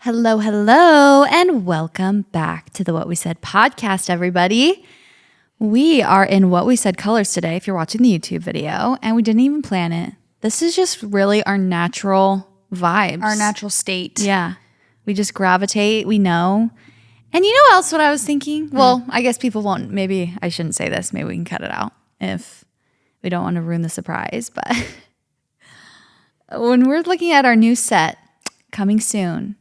Hello, hello, and welcome back to the What We Said podcast, everybody. We are in What We Said colors today, if you're watching the YouTube video, and we didn't even plan it. This is just really our natural vibes. Our natural state. Yeah. We just gravitate, we know. And you know else what I was thinking? Well, I guess people won't, maybe I shouldn't say this. Maybe we can cut it out if we don't want to ruin the surprise. But when we're looking at our new set coming soon,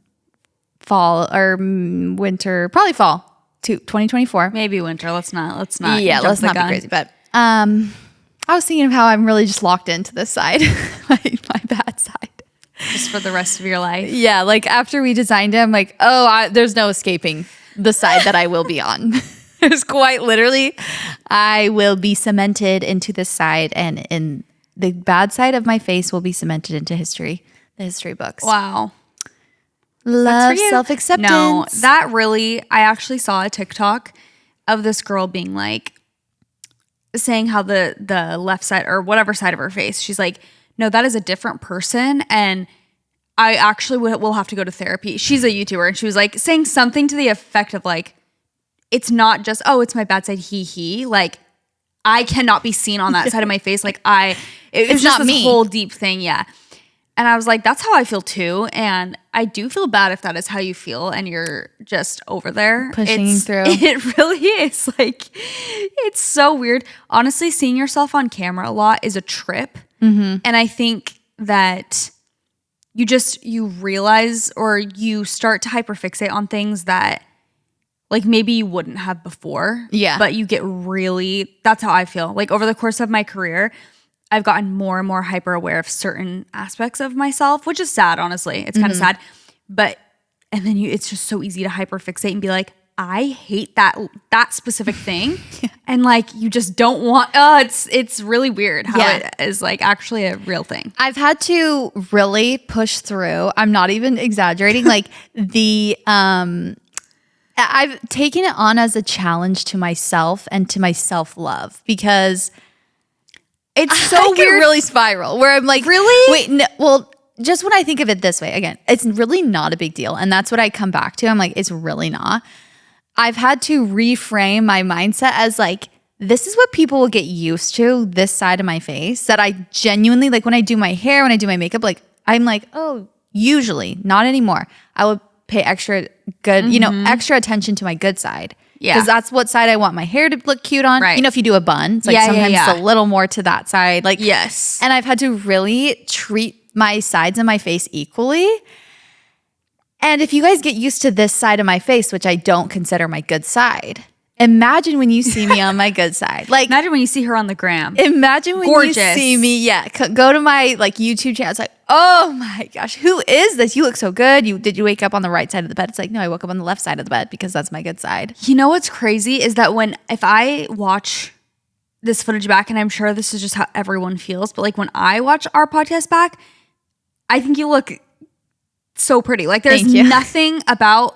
fall or winter, probably fall to 2024. Maybe winter. Let's not. Yeah, let's not be crazy. But I was thinking of how I'm really just locked into this side, my bad side. Just for the rest of your life. Yeah, like after we designed it, I'm like, there's no escaping the side that I will be on. It's quite literally, I will be cemented into this side, and in the bad side of my face will be cemented into history, the history books. Wow. Love, self-acceptance. No, that really, I actually saw a TikTok of this girl being like, saying how the left side or whatever side of her face, she's like, no, that is a different person. And I actually will have to go to therapy. She's a YouTuber, and she was like saying something to the effect of like, it's not just, it's my bad side, he. Like, I cannot be seen on that side of my face. Like it was just this whole deep thing. Yeah. And I was like, that's how I feel too. And I do feel bad if that is how you feel and you're just over there. Pushing through. It really is. Like, it's so weird. Honestly, seeing yourself on camera a lot is a trip. Mm-hmm. And I think that you realize or you start to hyperfixate on things that like maybe you wouldn't have before. Yeah. But you get really, that's how I feel. Like over the course of my career, I've gotten more and more hyper aware of certain aspects of myself, which is sad, honestly. It's kind of sad. But, and then it's just so easy to hyperfixate and be like, I hate that specific thing. Yeah. And like, you just don't want, it's really weird how it is like actually a real thing. I've had to really push through. I'm not even exaggerating. Like I've taken it on as a challenge to myself and to my self-love, because it's so weird. Can really spiral where I'm like, really? Wait, no, well, just when I think of it this way, again, it's really not a big deal. And that's what I come back to. I'm like, it's really not. I've had to reframe my mindset as like, this is what people will get used to, this side of my face, that I genuinely, like when I do my hair, when I do my makeup, like I'm like, usually, not anymore, I would pay extra good, extra attention to my good side. Yeah. Because that's what side I want my hair to look cute on. Right. If you do a bun, it's like sometimes it's a little more to that side. Like, yes. And I've had to really treat my sides of my face equally. And if you guys get used to this side of my face, which I don't consider my good side, imagine when you see me on my good side. Like, imagine when you see her on the gram. Imagine when you see me. Yeah. Go to my like YouTube channel. It's like, oh my gosh, who is this? You look so good. Did you wake up on the right side of the bed? It's like, no, I woke up on the left side of the bed because that's my good side. You know what's crazy is that if I watch this footage back, and I'm sure this is just how everyone feels, but like when I watch our podcast back, I think you look so pretty. Like there's nothing about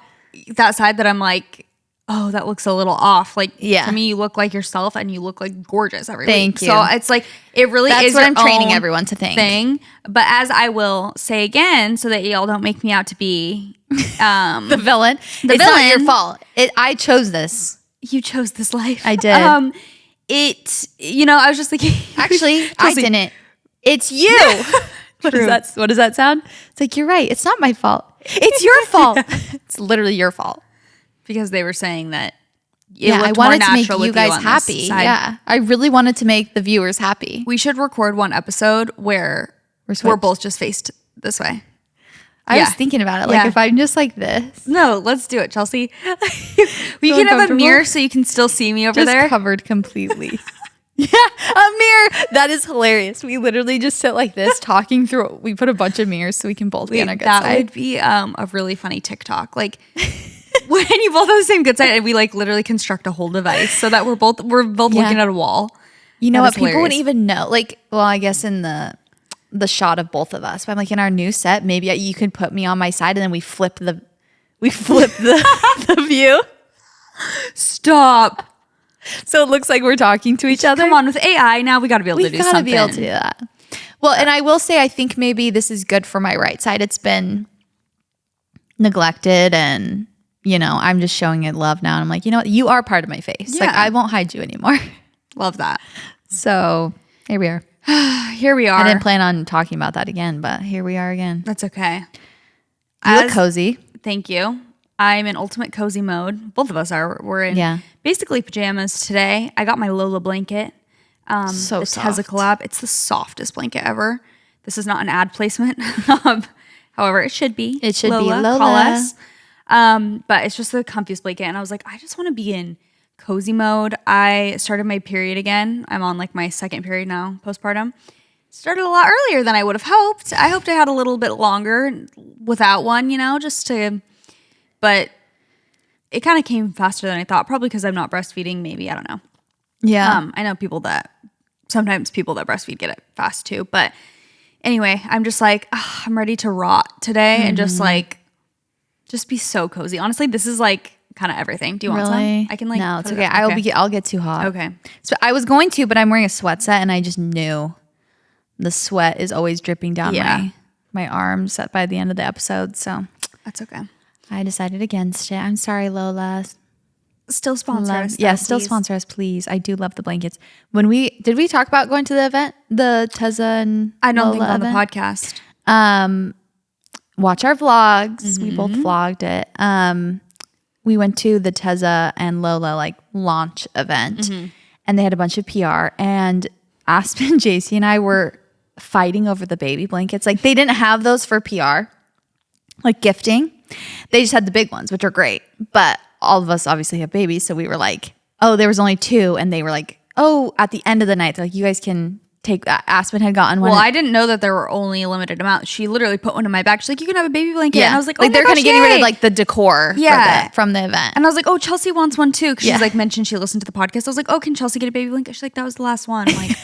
that side that I'm like, oh, that looks a little off. Like, to me, you look like yourself and you look like gorgeous every week. Thank you. So it's like, it really That's is what your I'm training own everyone to think. Thing. But as I will say again, so that y'all don't make me out to be the villain. It's not your fault. I chose this. You chose this life. I did. I was just thinking. Actually, I didn't. It's you. What does that sound? It's like, you're right. It's not my fault. It's your fault. It's literally your fault. Because they were saying that I wanted to make you guys happy. Yeah, I really wanted to make the viewers happy. We should record one episode where we're both just faced this way. I was thinking about it. Like if I'm just like this. No, let's do it, Chelsea. We can have a mirror so you can still see me over there. Just covered completely. Yeah, a mirror. That is hilarious. We literally just sit like this talking through. We put a bunch of mirrors so we can both be on our good side. That would be a really funny TikTok. Like when you both have the same good side and we like literally construct a whole device so that we're both looking at a wall. You know what? People wouldn't even know. Like, well, I guess in the shot of both of us, but I'm like in our new set, maybe you could put me on my side and then we flip the the view. Stop. So it looks like we're talking to each other. Come on, with AI now we got to be able to do something. We got to be able to do that. Well, and I will say I think maybe this is good for my right side. It's been neglected, and I'm just showing it love now. And I'm like, you know what? You are part of my face. Yeah. Like, I won't hide you anymore. Love that. So here we are. Here we are. I didn't plan on talking about that again, but here we are again. That's okay. You look cozy. Thank you. I'm in ultimate cozy mode. Both of us are. We're in basically pajamas today. I got my Lola blanket. So the soft. Tezza collab. It's the softest blanket ever. This is not an ad placement. However, it should be. It should be Lola. Call us. But it's just the comfiest blanket. And I was like, I just want to be in cozy mode. I started my period again. I'm on like my second period now, postpartum. Started a lot earlier than I would have hoped. I hoped I had a little bit longer without one, but it kind of came faster than I thought, probably because I'm not breastfeeding, maybe, I don't know. Yeah. I know sometimes people that breastfeed get it fast too, but anyway, I'm just like, I'm ready to rot today and just be so cozy. Honestly, this is like kind of everything. Do you want some? I can like. No, it's okay. I'll get too hot. Okay. So I was going to, but I'm wearing a sweat set, and I just knew the sweat is always dripping down my arms by the end of the episode. So that's okay. I decided against it. I'm sorry, Lola. Still sponsor us. Yeah, still sponsor us, please. I do love the blankets. Did we talk about going to the event, the Tezza and I don't Lola think on event? the podcast. Watch our vlogs. We both vlogged it. We went to the Tezza and Lola like launch event, and they had a bunch of PR. And Aspen, JC, and I were fighting over the baby blankets. Like, they didn't have those for PR, like gifting. They just had the big ones, which are great. But all of us obviously have babies, so we were like, oh, there was only 2, and they were like, oh, at the end of the night, they're like, you guys can take that. Aspen had gotten one. Well, I didn't know that there were only a limited amount. She literally put one in my bag. She's like, you can have a baby blanket. And I was like, oh, they're kind of getting rid of like the decor from the event. And I was like, oh, Chelsea wants one too. Because she's like mentioned she listened to the podcast. I was like, oh, can Chelsea get a baby blanket? She's like, that was the last one. I'm like,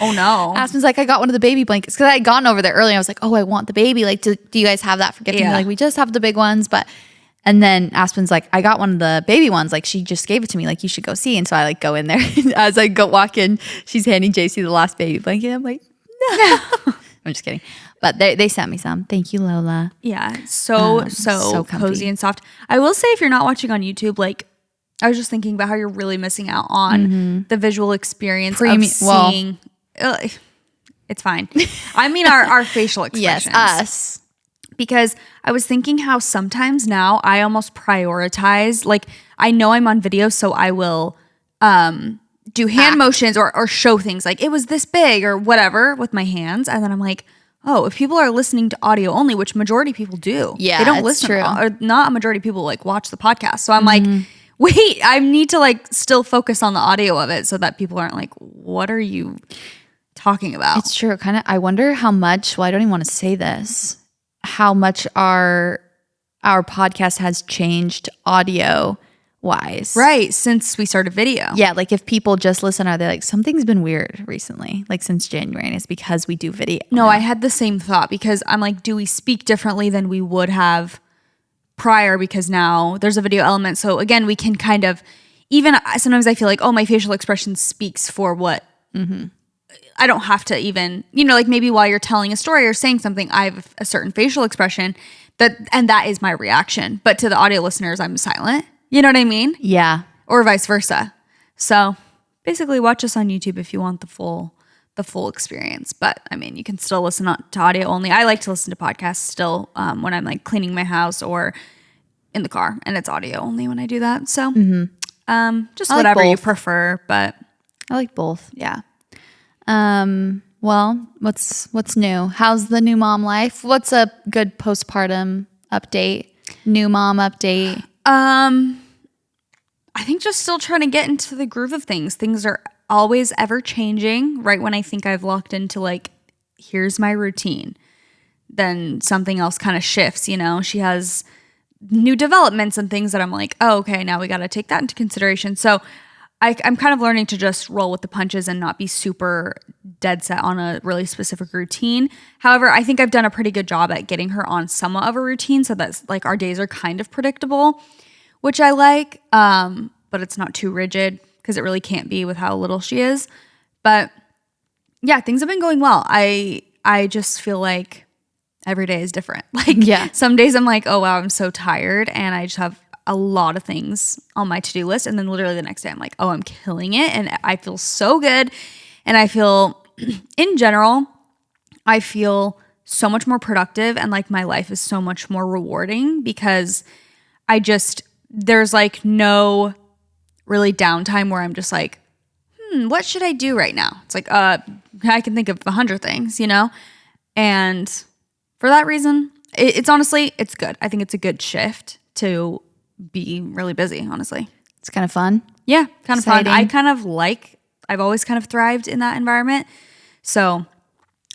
oh no. Aspen's like, I got one of the baby blankets because I had gone over there earlier. I was like, oh, I want the baby. Like, do you guys have that for gifting? They're like, we just have the big ones, but. And then Aspen's like, I got one of the baby ones. Like, she just gave it to me. Like, you should go see. And so I like go in there. As I walk in, she's handing JC the last baby blanket. I'm like, no. I'm just kidding. But they sent me some. Thank you, Lola. Yeah. So cozy and soft. I will say, if you're not watching on YouTube, like, I was just thinking about how you're really missing out on the visual experience of seeing. It's fine. I mean, our facial expressions. Yes, us. Because I was thinking how sometimes now I almost prioritize, like, I know I'm on video, so I will do hand motions or show things like it was this big or whatever with my hands. And then I'm like, oh, if people are listening to audio only, which majority of people do, they don't listen. True. Or not a majority of people like watch the podcast. So I'm like, wait, I need to like still focus on the audio of it so that people aren't like, what are you talking about? It's true. Kind of. I wonder how much. Well, I don't even want to say this. How much our podcast has changed audio wise. Right, since we started video. Yeah, like if people just listen, are they like, something's been weird recently, like since January, and it's because we do video. No, I had the same thought because I'm like, do we speak differently than we would have prior because now there's a video element. So again, we can kind of, even sometimes I feel like, oh, my facial expression speaks for what I don't have to even, like maybe while you're telling a story or saying something, I have a certain facial expression and that is my reaction. But to the audio listeners, I'm silent. You know what I mean? Yeah. Or vice versa. So basically watch us on YouTube if you want the full experience. But I mean, you can still listen to audio only. I like to listen to podcasts still when I'm like cleaning my house or in the car, and it's audio only when I do that. So just whatever you prefer, but I like both. Yeah. Well, what's new? How's the new mom life? What's a good postpartum update? New mom update? I think just still trying to get into the groove of things. Things are always ever changing. Right when I think I've locked into like, here's my routine, then something else kind of shifts, She has new developments and things that I'm like, oh, okay, now we got to take that into consideration. So I'm kind of learning to just roll with the punches and not be super dead set on a really specific routine. However, I think I've done a pretty good job at getting her on somewhat of a routine so that's like our days are kind of predictable, which I like, but it's not too rigid because it really can't be with how little she is. But yeah, things have been going well. I just feel like every day is different. Like Yeah. some days I'm like, oh wow, I'm so tired and I just have a lot of things on my to-do list. And then literally the next day I'm like, oh, I'm killing it. And I feel so good. And I feel in general, I feel so much more productive and like my life is so much more rewarding because there's like no really downtime where I'm just like, what should I do right now? It's like, I can think of 100 things, you know? And for that reason, it's honestly, it's good. I think it's a good shift to be really busy, honestly. It's kind of fun. Yeah, kind of fun. Exciting. I've always kind of thrived in that environment. So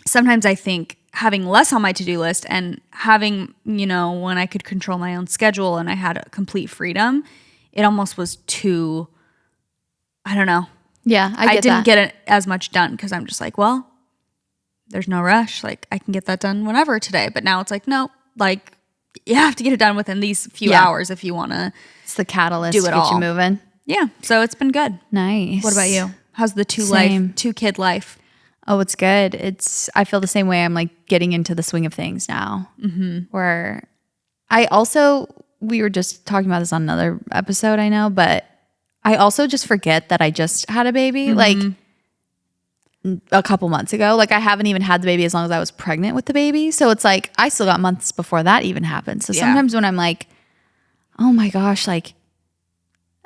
sometimes I think having less on my to-do list and having, when I could control my own schedule and I had a complete freedom, it almost was too, I don't know. Yeah, I didn't get it as much done because I'm just like, well, there's no rush. Like I can get that done whenever today. But now it's like, no, like you have to get it done within these few hours if you want to. It's the catalyst do to it get all. you moving. Yeah. So it's been good. Nice. What about you? How's the two kid life? Oh, it's good. I feel the same way. I'm like getting into the swing of things now. Where we were just talking about this on another episode, I know, but I also just forget that I just had a baby like a couple months ago. Like I haven't even had the baby as long as I was pregnant with the baby. So it's like I still got months before that even happened. So sometimes when I'm like, oh my gosh, like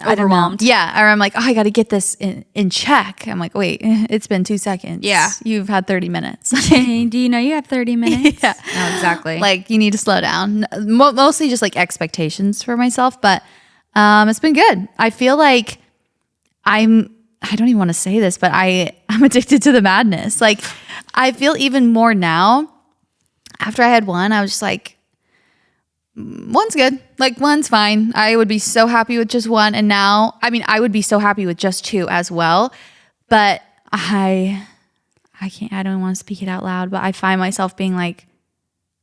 Overwhelmed. Yeah. Or I'm like, oh, I got to get this in check. I'm like, wait, it's been 2 seconds. Yeah. You've had 30 minutes. Hey, do you know you have 30 minutes? Yeah. No, exactly. Like you need to slow down. Mostly just like expectations for myself. But it's been good. I feel like I don't even want to say this, but I'm addicted to the madness. Like I feel even more now. After I had one, I was just like, one's good. Like one's fine. I would be so happy with just one. And now, I would be so happy with just two as well. But I can't, I don't want to speak it out loud, but I find myself being like,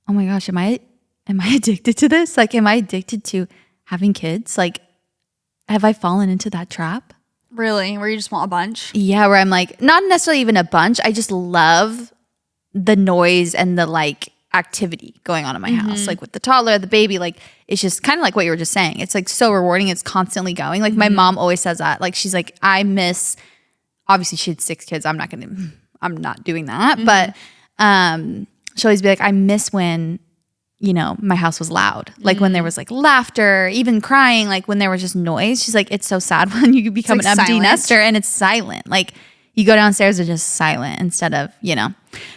oh my gosh, am I addicted to this? Like, am I addicted to having kids? Like, have I fallen into that trap? Really? Where you just want a bunch? Yeah, where I'm like, not necessarily even a bunch. I just love the noise and the like activity going on in my house. Like with the toddler, the baby, like it's just kind of like what you were just saying. It's like so rewarding. It's constantly going. Like my mom always says that. Like she's like, obviously she had 6 kids. I'm not doing that. But she'll always be like, I miss when, my house was loud. Like when there was like laughter, even crying, like when there was just noise. She's like, it's so sad when you become like an empty silent. nester and it's silent. Like you go downstairs and just silent instead of,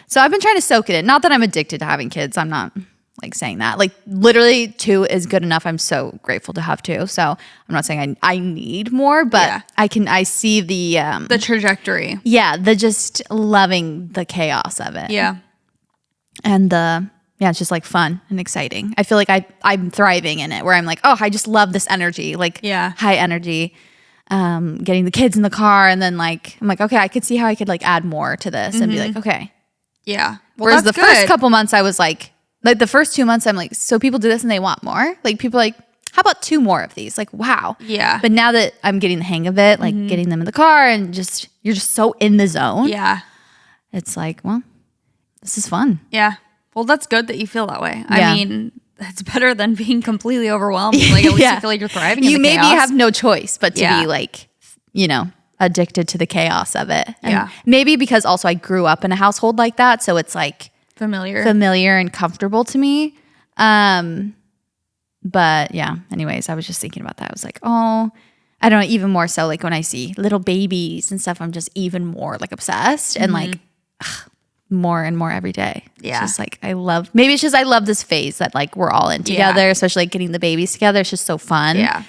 So I've been trying to soak it in. Not that I'm addicted to having kids. I'm not like saying that. Like literally 2 is good enough. I'm so grateful to have 2. So I'm not saying I need more, but I see The trajectory. Yeah, the just loving the chaos of it. Yeah. And it's just like fun and exciting. I feel like I'm thriving in it where I'm like, oh, I just love this energy, like high energy. Getting the kids in the car and then like, I'm like, okay, I could see how I could like add more to this and be like, okay. Yeah. Well, Whereas the that's first good. couple months I was like the first 2 months I'm like, so people do this and they want more. Like people are like, how about 2 more of these? Like, wow. Yeah. But now that I'm getting the hang of it, like getting them in the car and you're just so in the zone. Yeah. It's like, well, this is fun. Yeah. Well, that's good that you feel that way. Yeah. I mean, that's better than being completely overwhelmed. Like at least you feel like you're thriving in You the maybe chaos. have no choice but to be like, addicted to the chaos of it. And maybe because also I grew up in a household like that. So it's like familiar and comfortable to me. But yeah, anyways, I was just thinking about that. I was like, oh, I don't know, even more so like when I see little babies and stuff, I'm just even more like obsessed and like more and more every day. Yeah. It's just like I love this phase that like we're all in together, especially like getting the babies together. It's just so fun. Yeah.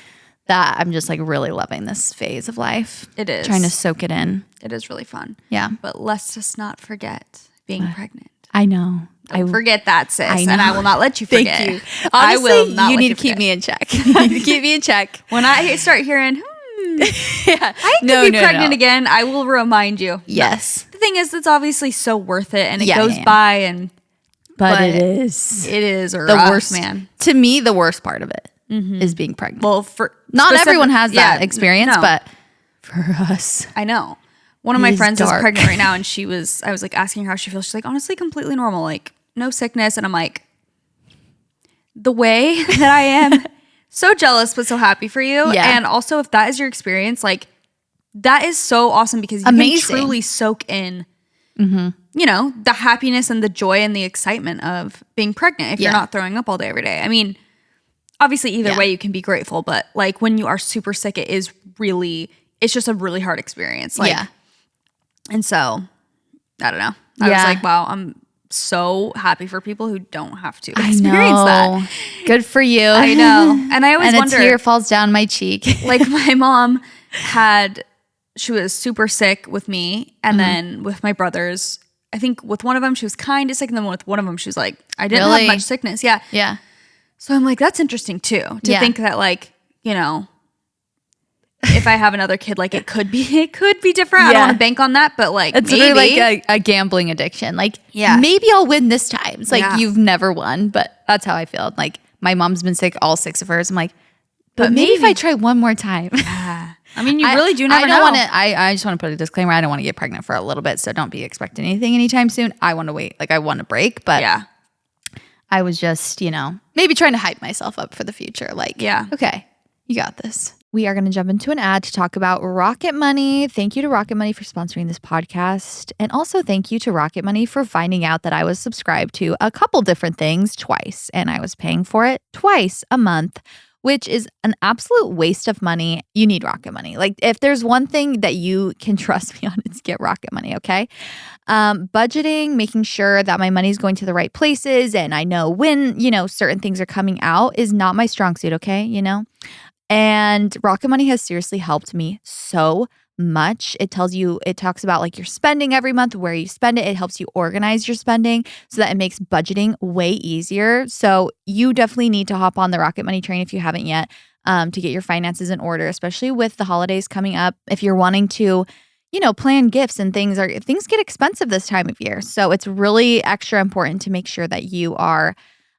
That I'm just like really loving this phase of life. It is. Trying to soak it in. It is really fun. Yeah. But let's just not forget being pregnant. I know. Don't forget that, sis. I know. And I will not let you forget. Thank you. Honestly, I will not you let need you to keep forget. me in check. You need to keep me in check. When I start hearing, Yeah. I could be pregnant again, I will remind you. Yes. The thing is, it's obviously so worth it, and it Yeah, goes yeah. by, and But it is. It is The rough, worst, man. to me, the worst part of it is being pregnant. Well, for Not everyone has that experience, no. but for us, I know. One of my is friends dark. is pregnant right now, and I was like asking her how she feels. She's like, honestly, completely normal. Like, no sickness. And I'm like, the way that I am so jealous, but so happy for you. Yeah. And also if that is your experience, like that is so awesome because you can truly soak in, you know, the happiness and the joy and the excitement of being pregnant if you're not throwing up all day every day. I mean, obviously either way you can be grateful, but like when you are super sick, it's just a really hard experience. Like, and so I don't know. I was like, wow, I'm so happy for people who don't have to experience that. Good for you. I know. And I always wonder. A tear falls down my cheek. Like my mom she was super sick with me. And then with my brothers, I think with one of them, she was kind of sick. And then with one of them, she was like, I didn't have much sickness. Yeah. Yeah. So I'm like, that's interesting too. To think that like, you know, if I have another kid, like it could be different. I don't want to bank on that, but like it's maybe. Literally like a gambling addiction. Like maybe I'll win this time. It's like you've never won, but that's how I feel. Like my mom's been sick all 6 of hers. I'm like, but maybe if I try one more time. I mean, you really do never know. I just want to put a disclaimer. I don't want to get pregnant for a little bit, so don't be expecting anything anytime soon. I want to wait. Like I want to break, but I was just, you know, maybe trying to hype myself up for the future. Like, okay, you got this. We are going to jump into an ad to talk about Rocket Money. Thank you to Rocket Money for sponsoring this podcast. And also thank you to Rocket Money for finding out that I was subscribed to a couple different things twice, and I was paying for it twice a month, which is an absolute waste of money. You need Rocket Money. Like if there's one thing that you can trust me on, it's get Rocket Money, okay? Budgeting, making sure that my money's going to the right places and I know when, you know, certain things are coming out is not my strong suit, okay? You know? And Rocket Money has seriously helped me so much. It talks about like your spending every month, where you spend it. It helps you organize your spending so that it makes budgeting way easier. So you definitely need to hop on the Rocket Money train if you haven't yet, to get your finances in order, especially with the holidays coming up. If you're wanting to, you know, plan gifts and things get expensive this time of year. So it's really extra important to make sure that you are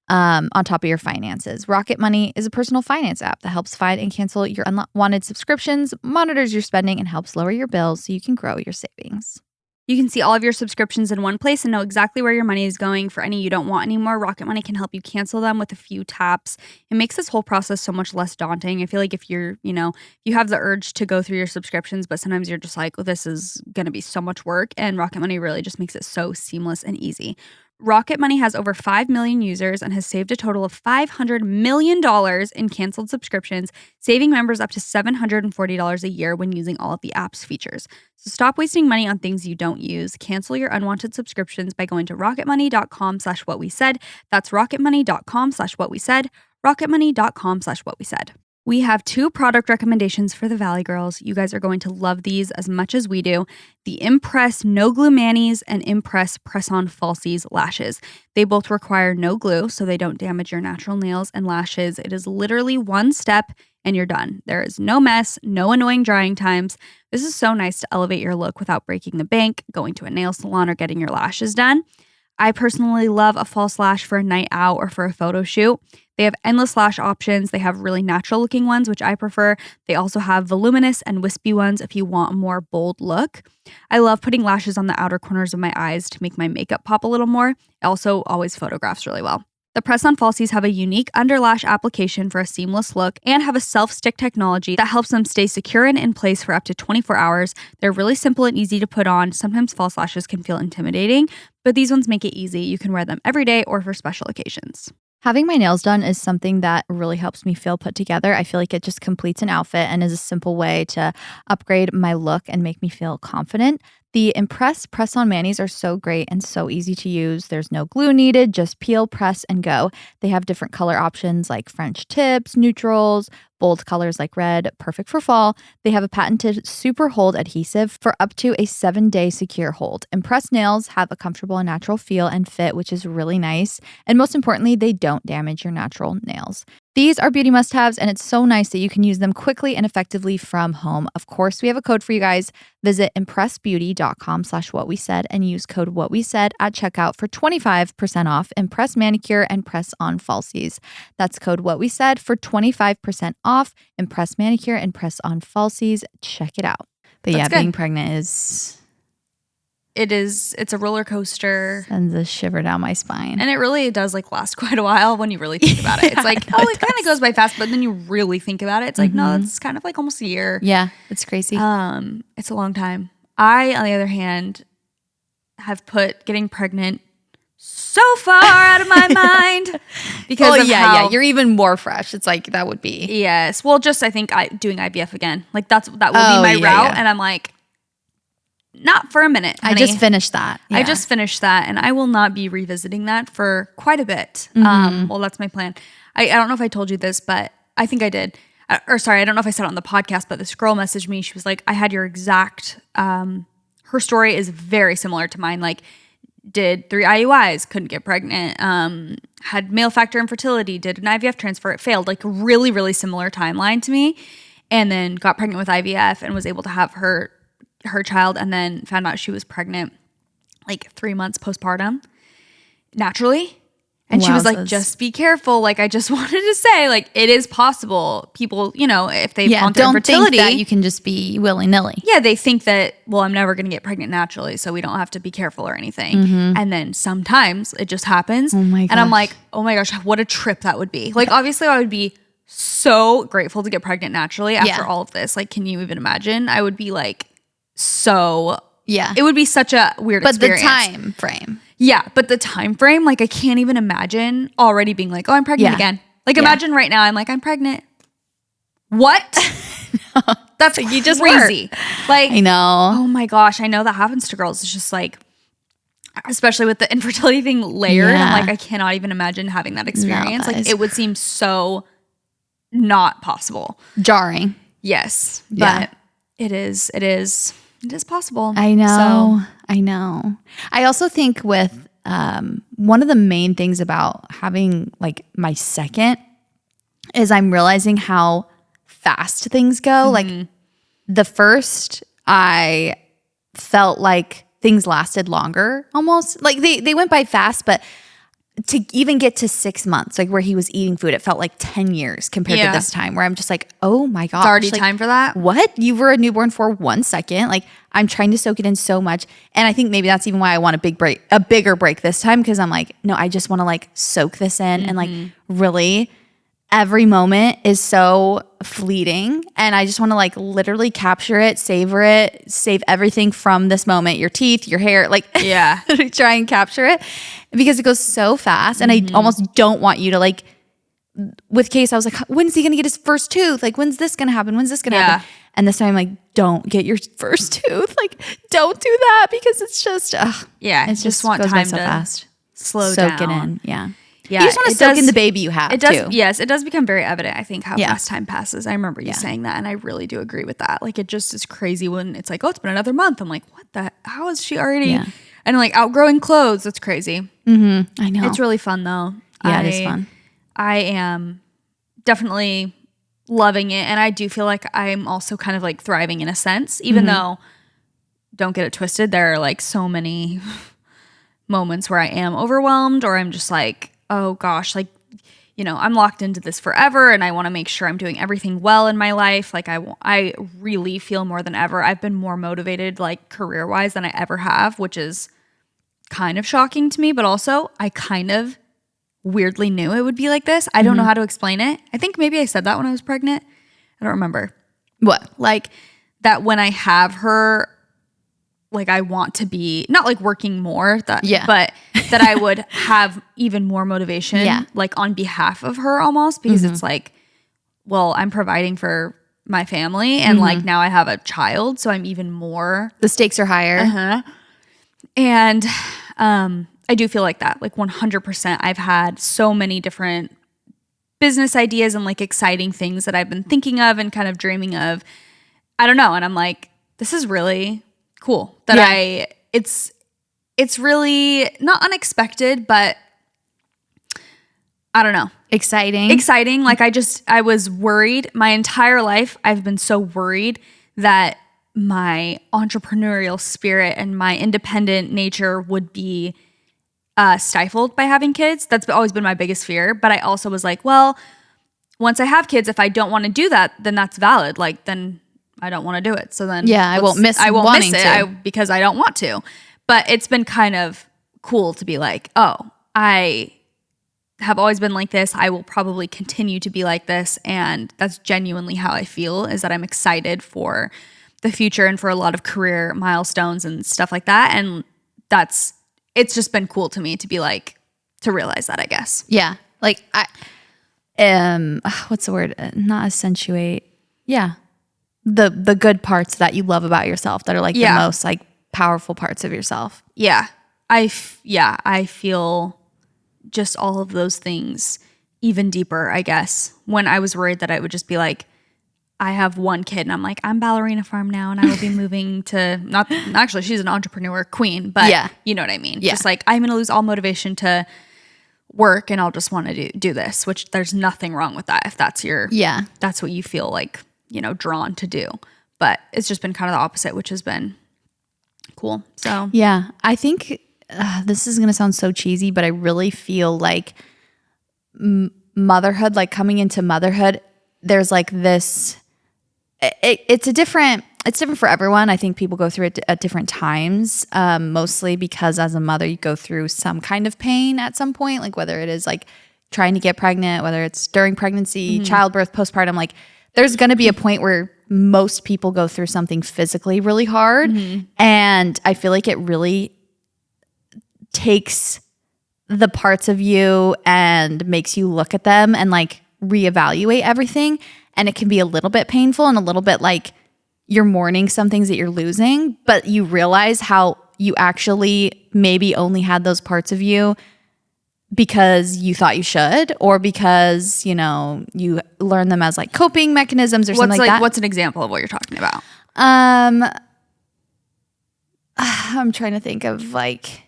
on top of your finances. Rocket Money is a personal finance app that helps find and cancel your unwanted subscriptions, monitors your spending, and helps lower your bills so you can grow your savings. You can see all of your subscriptions in one place and know exactly where your money is going. For any you don't want anymore, Rocket Money can help you cancel them with a few taps. It makes this whole process so much less daunting. I feel like if you're, you know, you have the urge to go through your subscriptions, but sometimes you're just like, well, this is going to be so much work. And Rocket Money really just makes it so seamless and easy. Rocket Money has over 5 million users and has saved a total of $500 million in canceled subscriptions, saving members up to $740 a year when using all of the app's features. So stop wasting money on things you don't use. Cancel your unwanted subscriptions by going to rocketmoney.com/whatwesaid. That's rocketmoney.com/whatwesaid. rocketmoney.com/whatwesaid. We have 2 product recommendations for the Valley Girls. You guys are going to love these as much as we do. The Impress No Glue Manis and Impress Press-On Falsies Lashes. They both require no glue, so they don't damage your natural nails and lashes. It is literally one step and you're done. There is no mess, no annoying drying times. This is so nice to elevate your look without breaking the bank, going to a nail salon, or getting your lashes done. I personally love a false lash for a night out or for a photo shoot. They have endless lash options. They have really natural looking ones, which I prefer. They also have voluminous and wispy ones if you want a more bold look. I love putting lashes on the outer corners of my eyes to make my makeup pop a little more. It also always photographs really well. The press-on falsies have a unique underlash application for a seamless look and have a self-stick technology that helps them stay secure and in place for up to 24 hours. They're really simple and easy to put on. Sometimes false lashes can feel intimidating, but these ones make it easy. You can wear them every day or for special occasions. Having my nails done is something that really helps me feel put together. I feel like it just completes an outfit and is a simple way to upgrade my look and make me feel confident. The Impress Press-On Manis are so great and so easy to use. There's no glue needed, just peel, press, and go. They have different color options like French tips, neutrals, bold colors like red, perfect for fall. They have a patented super hold adhesive for up to a 7-day secure hold. Impress nails have a comfortable and natural feel and fit, which is really nice. And most importantly, they don't damage your natural nails. These are beauty must-haves, and it's so nice that you can use them quickly and effectively from home. Of course, we have a code for you guys. Visit impressbeauty.com/whatwesaid and use code whatwesaid at checkout for 25% off Impress Manicure and Press-On Falsies. That's code whatwesaid for 25% off Impress Manicure and Press-On Falsies. Check it out. But yeah, being pregnant is it's a roller coaster. Sends a shiver down my spine. And it really does like last quite a while when you really think about it. It's like, it kind of goes by fast, but then you really think about it. It's like, no, it's kind of like almost a year. Yeah, it's crazy. It's a long time. I, on the other hand, have put getting pregnant so far out of my mind because of how, you're even more fresh. It's like that would be. Yes. Well, just I think doing IVF again. Like that will be my route. And I'm like, not for a minute, honey. I just finished that. Yeah. I just finished that, and I will not be revisiting that for quite a bit. Well, that's my plan. I don't know if I told you this, but I think I did. Or sorry, I don't know if I said it on the podcast, but this girl messaged me. She was like, I had your exact, her story is very similar to mine. Like, did 3 IUIs, couldn't get pregnant, had male factor infertility, did an IVF transfer, it failed. Like, really, really similar timeline to me. And then got pregnant with IVF and was able to have her child, and then found out she was pregnant like 3 months postpartum naturally. And she was like, just be careful. Like, I just wanted to say, like, it is possible. People, if they've gone through infertility, think that you can just be willy-nilly. Yeah, they think that, well, I'm never going to get pregnant naturally, so we don't have to be careful or anything. And then sometimes it just happens. Oh my gosh. And I'm like, oh my gosh, what a trip that would be. Like, obviously I would be so grateful to get pregnant naturally after all of this. Like, can you even imagine? I would be like, it would be such a weird experience. But the time frame. Yeah, but the time frame, like, I can't even imagine already being like, oh, I'm pregnant again. Like, imagine right now I'm like, I'm pregnant. What? That's like, you just crazy. Like, I know. Oh my gosh, I know that happens to girls. It's just like, especially with the infertility thing layered, I'm like, I cannot even imagine having that experience. No, like, it would seem so not possible. Jarring. Yes, but it is possible. I know. I know. I also think with one of the main things about having like my second is I'm realizing how fast things go. Like the first, I felt like things lasted longer almost. Like they went by fast, but to even get to 6 months, like where he was eating food, it felt like 10 years compared to this time where I'm just like, oh my gosh. It's already like, time for that? What? You were a newborn for 1 second. Like, I'm trying to soak it in so much. And I think maybe that's even why I want a bigger break this time. Cause I'm like, no, I just want to like soak this in and like really every moment is so fleeting. And I just want to like literally capture it, savor it, save everything from this moment, your teeth, your hair, like try and capture it because it goes so fast. And I almost don't want you to like, with Case, I was like, when's he going to get his first tooth? Like, when's this going to happen? When's this going to happen? And this time I'm like, don't get your first tooth. Like, don't do that because it's just, it just want time so fast. Slow soak down. It in. Yeah. Yeah, you just want to soak in the baby you have, it does, too. Yes, it does become very evident, I think, how fast time passes. I remember you saying that, and I really do agree with that. Like, it just is crazy when it's like, oh, it's been another month. I'm like, what the? How is she already? Yeah. And like outgrowing clothes. That's crazy. I know. It's really fun, though. Yeah, it is fun. I am definitely loving it, and I do feel like I'm also kind of like thriving in a sense, even though, don't get it twisted, there are like so many moments where I am overwhelmed or I'm just like, oh gosh, like, I'm locked into this forever and I want to make sure I'm doing everything well in my life. Like I really feel more than ever. I've been more motivated like career-wise than I ever have, which is kind of shocking to me, but also I kind of weirdly knew it would be like this. I don't know how to explain it. I think maybe I said that when I was pregnant. I don't remember. What? Like that when I have her, like I want to be not like working more, but that I would have even more motivation, like on behalf of her almost, because it's like, well, I'm providing for my family and like now I have a child, so I'm even more. The stakes are higher. And I do feel like that, like 100%. I've had so many different business ideas and like exciting things that I've been thinking of and kind of dreaming of. I don't know, and I'm like, this is really cool that it's really not unexpected, but I don't know. Exciting. Like I was worried my entire life. I've been so worried that my entrepreneurial spirit and my independent nature would be stifled by having kids. That's always been my biggest fear. But I also was like, well, once I have kids, if I don't want to do that, then that's valid. Like then I don't want to do it. So then I won't miss it because I don't want to. But it's been kind of cool to be like, oh, I have always been like this. I will probably continue to be like this. And that's genuinely how I feel, is that I'm excited for the future and for a lot of career milestones and stuff like that. And it's just been cool to me to be like, to realize that, I guess. Yeah. Like what's the word? Not accentuate. Yeah. The good parts that you love about yourself that are like the most like powerful parts of yourself. Yeah. I feel just all of those things even deeper, I guess. When I was worried that I would just be like, I have one kid and I'm like, I'm ballerina farm now and I will be moving to not actually she's an entrepreneur queen, but you know what I mean? Yeah. Just like I'm going to lose all motivation to work and I'll just want to do this, which there's nothing wrong with that if that's that's what you feel like, you know, drawn to do. But it's just been kind of the opposite, which has been cool. So yeah, I think this is going to sound so cheesy, but I really feel like motherhood, like coming into motherhood, there's like this, it's different for everyone. I think people go through it at different times, mostly because as a mother, you go through some kind of pain at some point, like whether it is like trying to get pregnant, whether it's during pregnancy, childbirth, postpartum, like there's going to be a point where most people go through something physically really hard. And I feel like it really takes the parts of you and makes you look at them and like reevaluate everything. And it can be a little bit painful and a little bit like you're mourning some things that you're losing, but you realize how you actually maybe only had those parts of you because you thought you should, or because, you know, you learn them as like coping mechanisms or something like that. What's an example of what you're talking about? I'm trying to think of like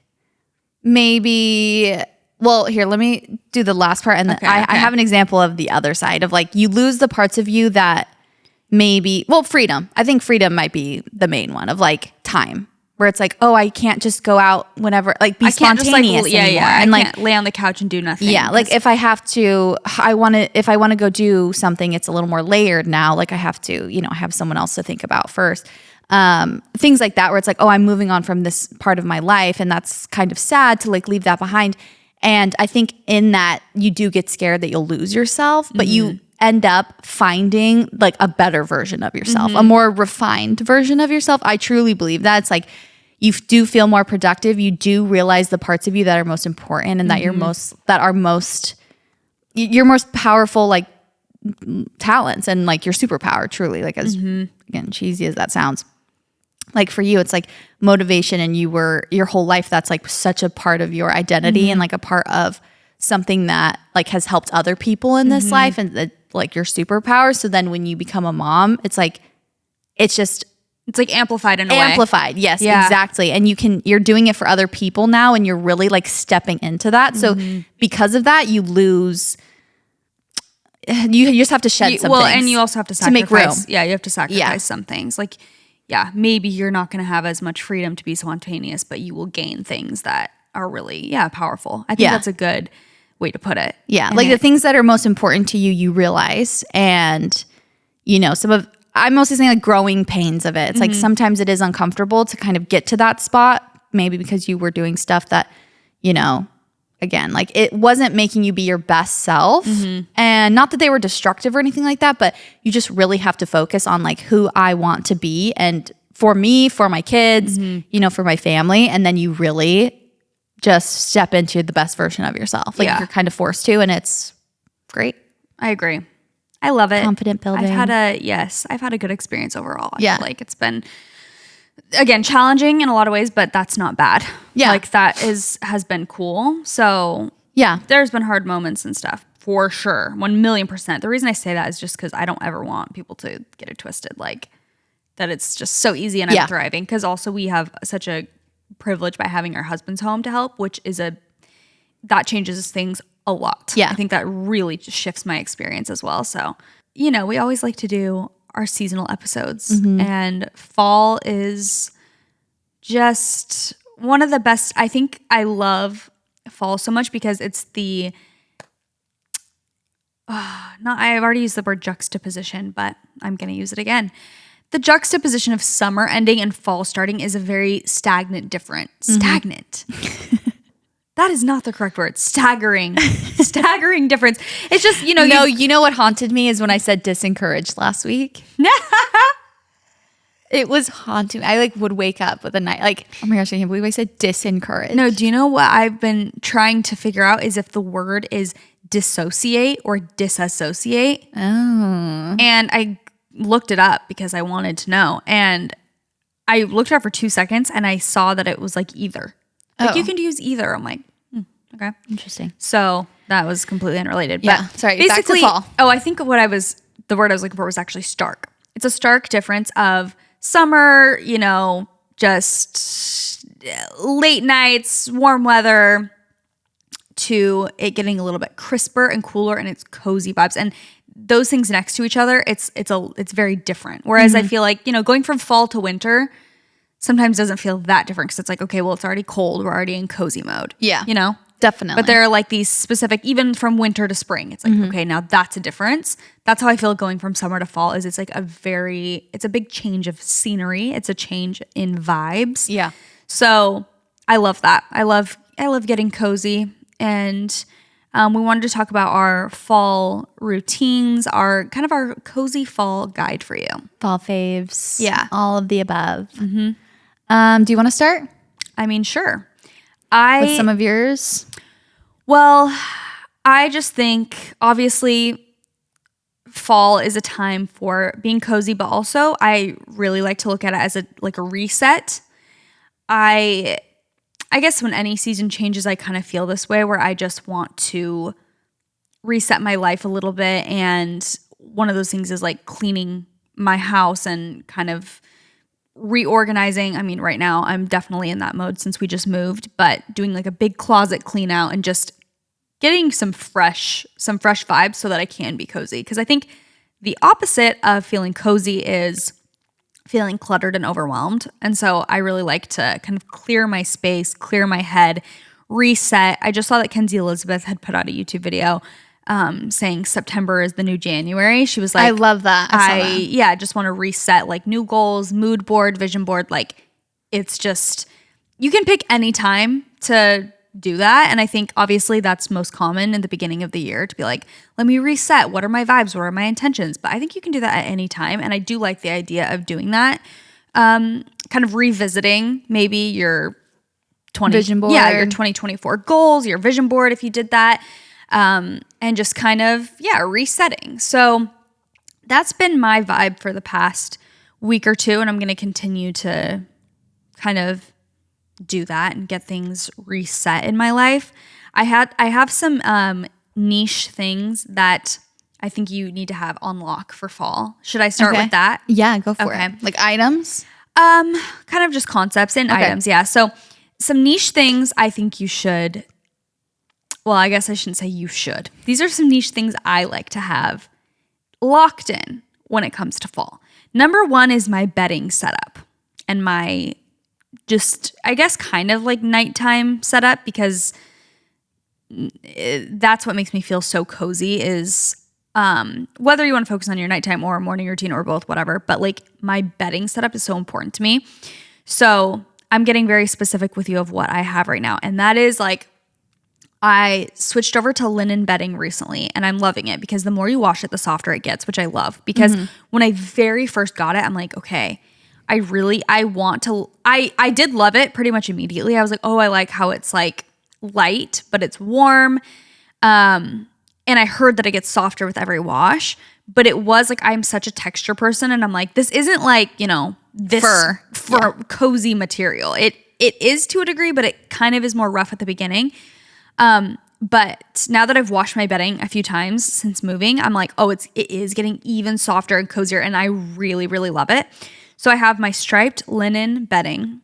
maybe, well, here, let me do the last part. And I have an example of the other side of like, you lose the parts of you that maybe, well, freedom. I think freedom might be the main one of like time, where it's like, oh, I can't just go out whenever, like be spontaneous anymore. And I can't lay on the couch and do nothing. Yeah, like if I have to, if I want to go do something, it's a little more layered now. Like I have to, you know, have someone else to think about first. Things like that, where it's like, oh, I'm moving on from this part of my life, and that's kind of sad to like leave that behind. And I think in that you do get scared that you'll lose yourself, but you end up finding like a better version of yourself, a more refined version of yourself. I truly believe that. It's like you do feel more productive. You do realize the parts of you that are most important and that your most powerful like talents and like your superpower, truly, like as again, cheesy as that sounds. Like for you, it's like motivation, and your whole life, that's like such a part of your identity and like a part of something that like has helped other people in this life, and like your superpower. So then when you become a mom, it's like, it's like amplified in a way. Amplified. Yes, exactly. And you're doing it for other people now, and you're really like stepping into that. So because of that, you lose, you just have to shed some things. And you also have to sacrifice. To make room. Yeah, you have to sacrifice some things. Like, yeah, maybe you're not going to have as much freedom to be spontaneous, but you will gain things that are really, powerful. I think that's a good way to put it. Yeah, like the things that are most important to you, you realize. And, you know, I'm mostly saying like growing pains of it. It's like sometimes it is uncomfortable to kind of get to that spot, maybe because you were doing stuff that, you know, again, like it wasn't making you be your best self. And not that they were destructive or anything like that, but you just really have to focus on like who I want to be. And for me, for my kids, you know, for my family. And then you really just step into the best version of yourself. Like you're kind of forced to, and it's great. I agree. I love it. Confident building. I've had a good experience overall. I feel like it's been, again, challenging in a lot of ways, but that's not bad. Yeah. Like that has been cool. So yeah, there's been hard moments and stuff for sure. 1,000,000%. The reason I say that is just because I don't ever want people to get it twisted. Like that it's just so easy and I'm thriving. Because also we have such a privilege by having our husbands home to help, which is that changes things a lot. Yeah. I think that really just shifts my experience as well. So, you know, we always like to do our seasonal episodes, and fall is just one of the best. I think I love fall so much because it's I've already used the word juxtaposition, but I'm going to use it again. the juxtaposition of summer ending and fall starting is a very stagnant difference. Stagnant. That is not the correct word. Staggering difference. It's just, you know what haunted me is when I said disencouraged last week. It was haunting. I like would wake up with a night like, oh my gosh, I can't believe I said disencouraged. No, do you know what I've been trying to figure out is if the word is dissociate or disassociate. Oh. And I looked it up because I wanted to know. And I looked it up for 2 seconds and I saw that it was like either. Like you can use either. I'm like, okay. Interesting. So that was completely unrelated. Yeah. But sorry. basically, Back to fall. Oh, I think the word I was looking for was actually stark. It's a stark difference of summer, just late nights, warm weather, to it getting a little bit crisper and cooler and it's cozy vibes. And those things next to each other, it's very different. Whereas I feel like, going from fall to winter sometimes doesn't feel that different because it's like, okay, well, it's already cold. We're already in cozy mode. Yeah. Definitely. But there are like these specific, even from winter to spring, it's like, okay, now that's a difference. That's how I feel going from summer to fall is it's like it's a big change of scenery. It's a change in vibes. Yeah. So I love that. I love getting cozy. And we wanted to talk about our fall routines, our cozy fall guide for you. Fall faves. Yeah. All of the above. Mm-hmm. Do you want to start? I mean, sure. With some of yours? Well, I just think obviously fall is a time for being cozy, but also I really like to look at it as a reset. I guess when any season changes, I kind of feel this way where I just want to reset my life a little bit. And one of those things is like cleaning my house and kind of reorganizing. I mean, right now I'm definitely in that mode since we just moved, but doing like a big closet clean out and just getting some fresh vibes so that I can be cozy. Because I think the opposite of feeling cozy is feeling cluttered and overwhelmed. And so I really like to kind of clear my space, clear my head, reset. I just saw that Kenzie Elizabeth had put out a YouTube video saying September is the new January. She was like, I love that. I just want to reset, like new goals, mood board, vision board. Like it's just, you can pick any time to do that. And I think obviously that's most common in the beginning of the year to be like, let me reset. What are my vibes? What are my intentions? But I think you can do that at any time. And I do like the idea of doing that. Kind of revisiting maybe your vision board. Yeah, your 2024 goals, your vision board if you did that. And just kind of, resetting. So that's been my vibe for the past week or two. And I'm going to continue to kind of do that and get things reset in my life. I have some niche things that I think you need to have on lock for fall. Should I start with that? Yeah, go for it. Like items? Kind of just concepts and items. Yeah. So some niche things I think you should. Well, I guess I shouldn't say you should. These are some niche things I like to have locked in when it comes to fall. Number one is my bedding setup and my just, I guess, kind of like nighttime setup because that's what makes me feel so cozy is whether you want to focus on your nighttime or morning routine or both, whatever. But like my bedding setup is so important to me. So I'm getting very specific with you of what I have right now. And that is like, I switched over to linen bedding recently and I'm loving it because the more you wash it, the softer it gets, which I love. Because when I very first got it, I'm like, okay, I did love it pretty much immediately. I was like, oh, I like how it's like light, but it's warm. And I heard that it gets softer with every wash, but it was like, I'm such a texture person. And I'm like, this isn't like, this fur cozy material. It is to a degree, but it kind of is more rough at the beginning. But now that I've washed my bedding a few times since moving, I'm like, oh, it is getting even softer and cozier. And I really, really love it. So I have my striped linen bedding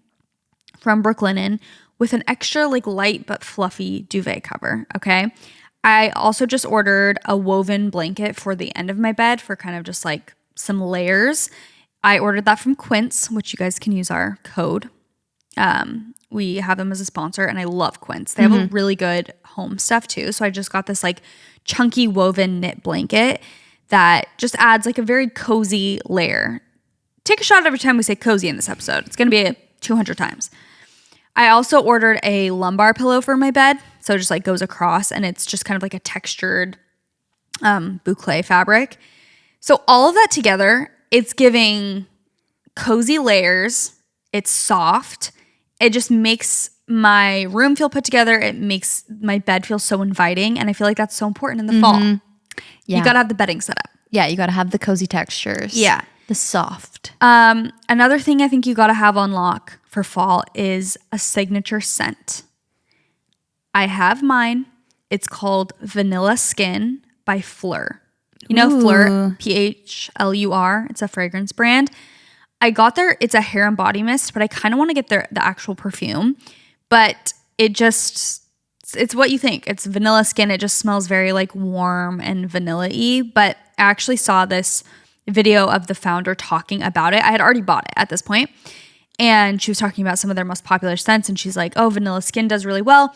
from Brooklinen with an extra like light but fluffy duvet cover. Okay. I also just ordered a woven blanket for the end of my bed for kind of just like some layers. I ordered that from Quince, which you guys can use our code. We have them as a sponsor and I love Quince. They have a really good home stuff too. So I just got this like chunky woven knit blanket that just adds like a very cozy layer take a shot every time we say cozy in this episode. It's going to be 200 times. I also ordered a lumbar pillow for my bed. So it just like goes across and it's just kind of like a textured boucle fabric. So all of that together, it's giving cozy layers. It's soft. It just makes my room feel put together. It makes my bed feel so inviting. And I feel like that's so important in the fall. Yeah. You got to have the bedding set up. Yeah, you got to have the cozy textures. Yeah. The soft. Another thing I think you got to have on lock for fall is a signature scent. I have mine. It's called Vanilla Skin by Fleur. You know Fleur, Phlur. It's a fragrance brand. I got it's a hair and body mist, but I kind of want to get the actual perfume. But it's what you think. It's vanilla skin. It just smells very like warm and vanilla-y. But I actually saw this video of the founder talking about it. I had already bought it at this point. And she was talking about some of their most popular scents. And she's like, oh, vanilla skin does really well.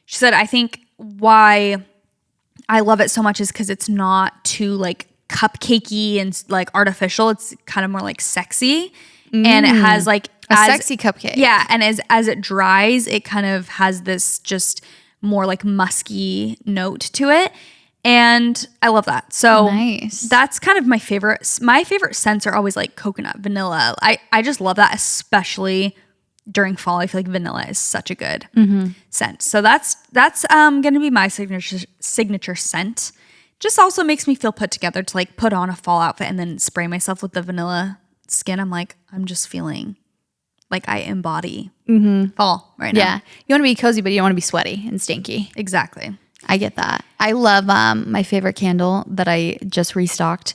She said, I think why I love it so much is because it's not too like cupcakey and like artificial. It's kind of more like sexy. And it has like a sexy cupcake. Yeah. And as it dries, it kind of has this just more like musky note to it. And I love that. So nice. That's kind of my favorite. My favorite scents are always like coconut, vanilla. I just love that, especially during fall. I feel like vanilla is such a good scent. So that's going to be my signature scent. Just also makes me feel put together to like put on a fall outfit and then spray myself with the vanilla skin. I'm like, I'm just feeling like I embody fall right now. Yeah. You want to be cozy, but you don't want to be sweaty and stinky. Exactly. I get that. I love my favorite candle that I just restocked.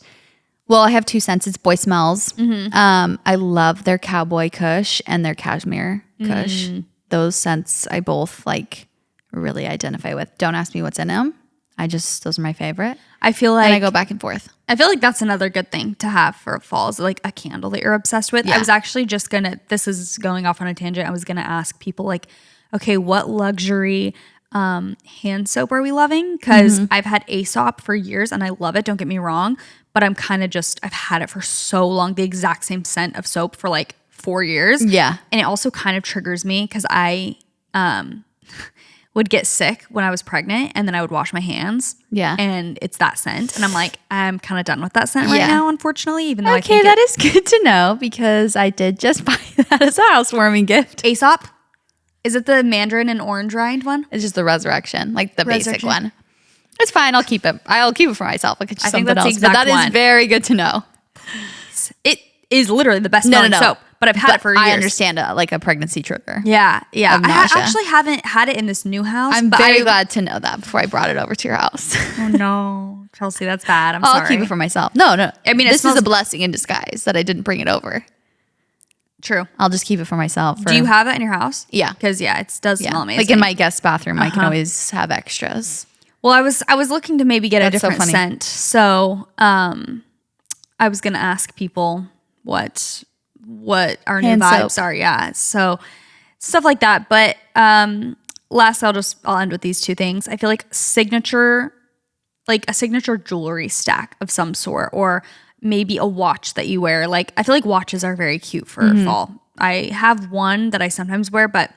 Well, I have two scents. It's Boy Smells. I love their Cowboy Kush and their Cashmere Kush. Those scents I both like really identify with. Don't ask me what's in them. Those are my favorite. I feel like and I go back and forth. I feel like that's another good thing to have for fall is like a candle that you're obsessed with. Yeah. I was actually just this is going off on a tangent. I was going to ask people like, okay, what luxury hand soap are we loving? Because I've had Aesop for years and I love it. Don't get me wrong. But I'm kind of I've had it for so long, the exact same scent of soap for like 4 years. Yeah. And it also kind of triggers me because I would get sick when I was pregnant and then I would wash my hands. Yeah. And it's that scent. And I'm like, I'm kind of done with that scent right now, unfortunately, even though I Okay, think that is good to know because I did just buy that as a housewarming gift. Aesop? Is it the mandarin and orange rind one? It's just the Resurrection, like the basic one. It's fine. I'll keep it. I'll keep it for myself. I could just something else. But that is very good to know. It is literally the best smelling soap, but I've had it for years. I understand like a pregnancy trigger. Yeah. I nausea. actually haven't had it in this new house. I'm very glad to know that before I brought it over to your house. Oh no, Chelsea, that's bad. I'm sorry. I'll keep it for myself. No. I mean, this is a blessing in disguise that I didn't bring it over. True. I'll just keep it for myself. Do you have it in your house? Yeah. Because it does smell amazing. Like in my guest bathroom, I can always have extras. Well, I was looking to maybe get a different scent. So I was gonna ask people what our new vibes are. Yeah. So stuff like that. But last I'll end with these two things. I feel like a signature jewelry stack of some sort, or maybe a watch that you wear. Like I feel like watches are very cute for fall. I have one that I sometimes wear, but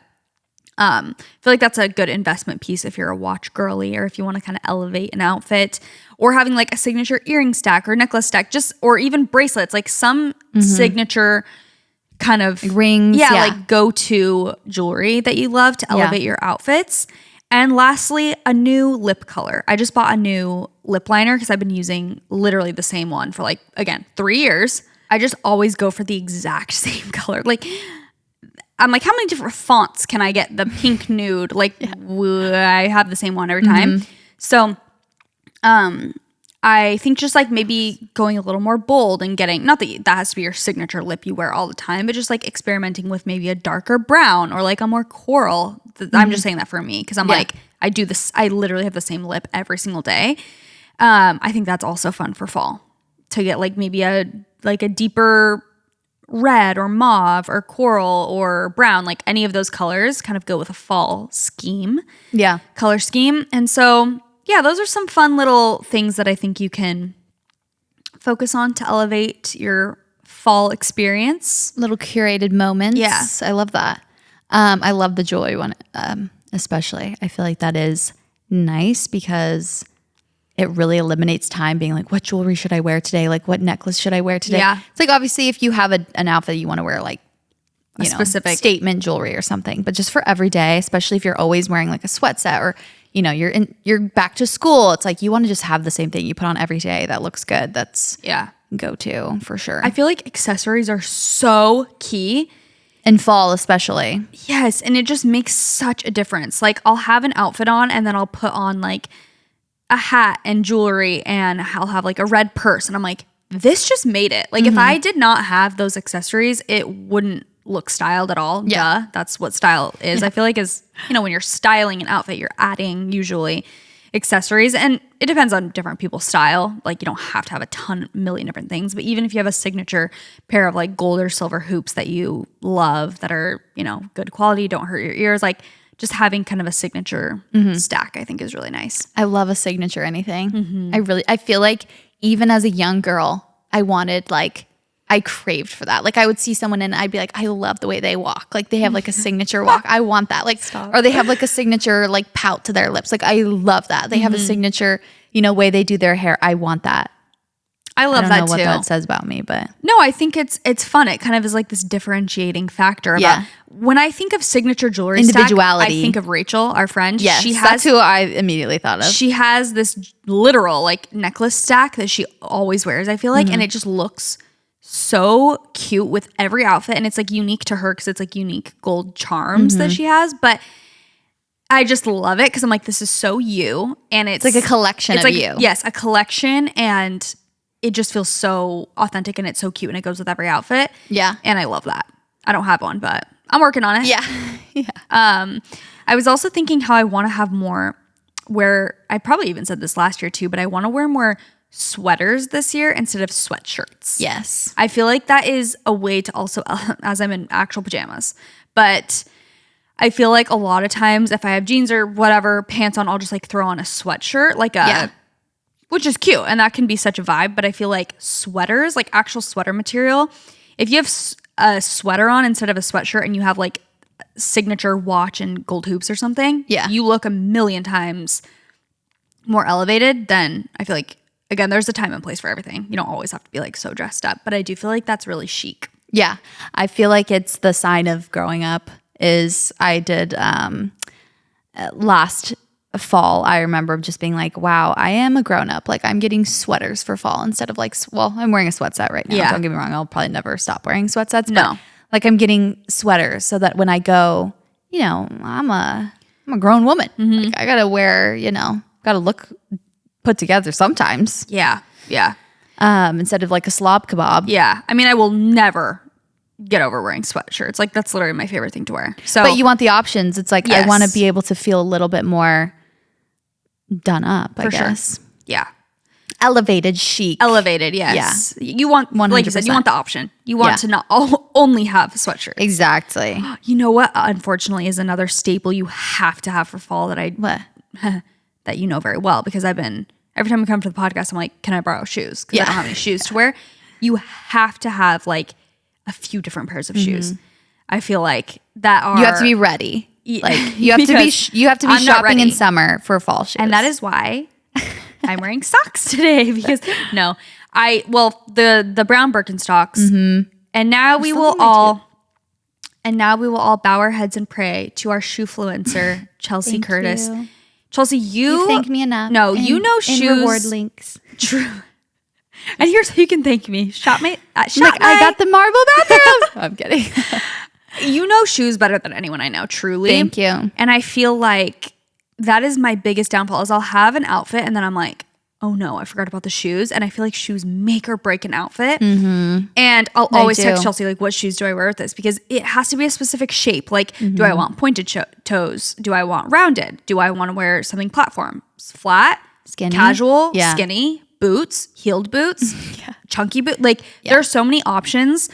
I feel like that's a good investment piece if you're a watch girly or if you want to kind of elevate an outfit, or having like a signature earring stack or necklace stack, or even bracelets, like some signature kind of rings. Yeah, like go-to jewelry that you love to elevate your outfits. And lastly, a new lip color. I just bought a new lip liner because I've been using literally the same one for 3 years. I just always go for the exact same color. Like, I'm like, how many different fonts can I get? The pink nude. I have the same one every time. So, I think just like maybe going a little more bold and getting, not that has to be your signature lip you wear all the time, but just like experimenting with maybe a darker brown or like a more coral. I'm just saying that for me because I'm like, I do this, I literally have the same lip every single day. I think that's also fun for fall to get like maybe a deeper red or mauve or coral or brown, like any of those colors kind of go with a fall scheme. Yeah. Color scheme. And so, yeah, those are some fun little things that I think you can focus on to elevate your fall experience. Little curated moments. Yeah. I love that. I love the jewelry one, especially. I feel like that is nice because it really eliminates time being like, what jewelry should I wear today? Like, what necklace should I wear today? Yeah. It's like, obviously, if you have an outfit you want to wear, like, you know, specific statement jewelry or something, but just for every day, especially if you're always wearing like a sweat set or, you know, you're back to school. It's like, you want to just have the same thing you put on every day that looks good. That's go-to for sure. I feel like accessories are so key. In fall, especially. Yes. And it just makes such a difference. Like, I'll have an outfit on and then I'll put on like a hat and jewelry and I'll have like a red purse. And I'm like, this just made it. Like, if I did not have those accessories, it wouldn't look styled at all. Yeah. Duh. That's what style is. I feel like is, you know, when you're styling an outfit, you're adding usually accessories, and it depends on different people's style. Like, you don't have to have a million different things, but even if you have a signature pair of like gold or silver hoops that you love that are, you know, good quality, don't hurt your ears, like just having kind of a signature stack, I think is really nice. I love a signature anything. I feel like even as a young girl, I craved for that. Like, I would see someone and I'd be like, I love the way they walk. Like, they have like a signature walk. I want that. Like, or they have like a signature like pout to their lips. Like, I love that. They have a signature, you know, way they do their hair. I want that. I love that too. I don't know what that says about me, but no, I think it's fun. It kind of is like this differentiating factor. About when I think of signature jewelry individuality, stack, I think of Rachel, our friend. Yes, that's who I immediately thought of. She has this literal like necklace stack that she always wears, I feel like, and it just looks so cute with every outfit, and it's like unique to her because it's like unique gold charms that she has. But I just love it because I'm like, this is so you, and it's like a collection of like, you. Yes, a collection, and it just feels so authentic and it's so cute and it goes with every outfit. Yeah, and I love that. I don't have one, but I'm working on it. Yeah. I was also thinking how I want to have more. Where I probably even said this last year too, but I want to wear more sweaters this year instead of sweatshirts. Yes. I feel like that is a way to also, as I'm in actual pajamas, but I feel like a lot of times if I have jeans or whatever, pants on, I'll just like throw on a sweatshirt, which is cute. And that can be such a vibe. But I feel like sweaters, like actual sweater material, if you have a sweater on instead of a sweatshirt and you have like signature watch and gold hoops or something, you look a million times more elevated than, I feel like, again, there's a time and place for everything. You don't always have to be like so dressed up, but I do feel like that's really chic. Yeah. I feel like it's the sign of growing up. Is I did last fall, I remember just being like, wow, I am a grown up. Like, I'm getting sweaters for fall instead of like, well, I'm wearing a sweat set right now. Yeah. Don't get me wrong. I'll probably never stop wearing sweat sets. But like, I'm getting sweaters so that when I go, you know, I'm a grown woman. Like, I gotta wear, you know, gotta look put together sometimes. Yeah. Instead of like a slob kebab. Yeah. I mean, I will never get over wearing sweatshirts. Like, that's literally my favorite thing to wear. So, but you want the options. It's like, I want to be able to feel a little bit more done up, I guess. Sure. Yeah. Elevated, chic. Elevated, yes. Yeah. You want, 100%. Like you said, you want the option. You want to not only have sweatshirts. Exactly. You know what, unfortunately, is another staple you have to have for fall that that you know very well, because every time we come to the podcast, I'm like, can I borrow shoes? Because I don't have any shoes to wear. You have to have like a few different pairs of shoes. I feel like that are... You have to be ready. Like, you have to be shopping in summer for fall shoes. And that is why I'm wearing socks today, because the brown Birkenstocks. And now we will all bow our heads and pray to our shoefluencer, Chelsea Curtis. You. Chelsea, you thank me enough. No, you know shoes. Reward links. True. And here's how you can thank me. I got the marble bathroom. I'm kidding. You know shoes better than anyone I know, truly. Thank you. And I feel like that is my biggest downfall, is I'll have an outfit and then I'm like, oh no, I forgot about the shoes. And I feel like shoes make or break an outfit. And I'll always text Chelsea, like, what shoes do I wear with this? Because it has to be a specific shape. Like, do I want pointed toes? Do I want rounded? Do I want to wear something platform? Flat? Skinny? Casual? Skinny? Boots? Heeled boots? Chunky boot? Like, there are so many options.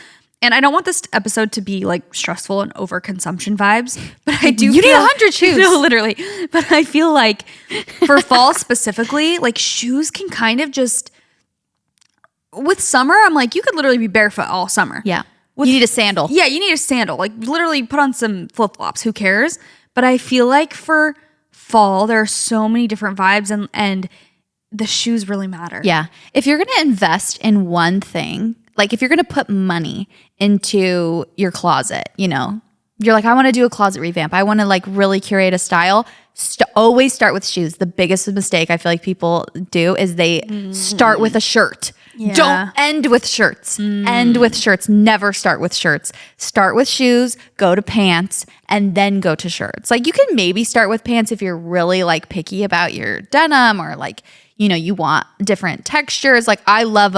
And I don't want this episode to be like stressful and overconsumption vibes, but I do. You need 100 shoes. No, literally. But I feel like for fall specifically, like shoes can kind of just with summer, I'm like, you could literally be barefoot all summer. Yeah. You need a sandal. Yeah, you need a sandal. Like literally put on some flip-flops. Who cares? But I feel like for fall, there are so many different vibes and the shoes really matter. Yeah. If you're going to invest in one thing, like if you're going to put money into your closet, you know, you're like, I want to do a closet revamp. I want to like really curate a style. Always start with shoes. The biggest mistake I feel like people do is they start with a shirt. Yeah. Don't end with shirts. End with shirts. Never start with shirts. Start with shoes, go to pants, and then go to shirts. Like you can maybe start with pants if you're really like picky about your denim or like, you know, you want different textures. Like I love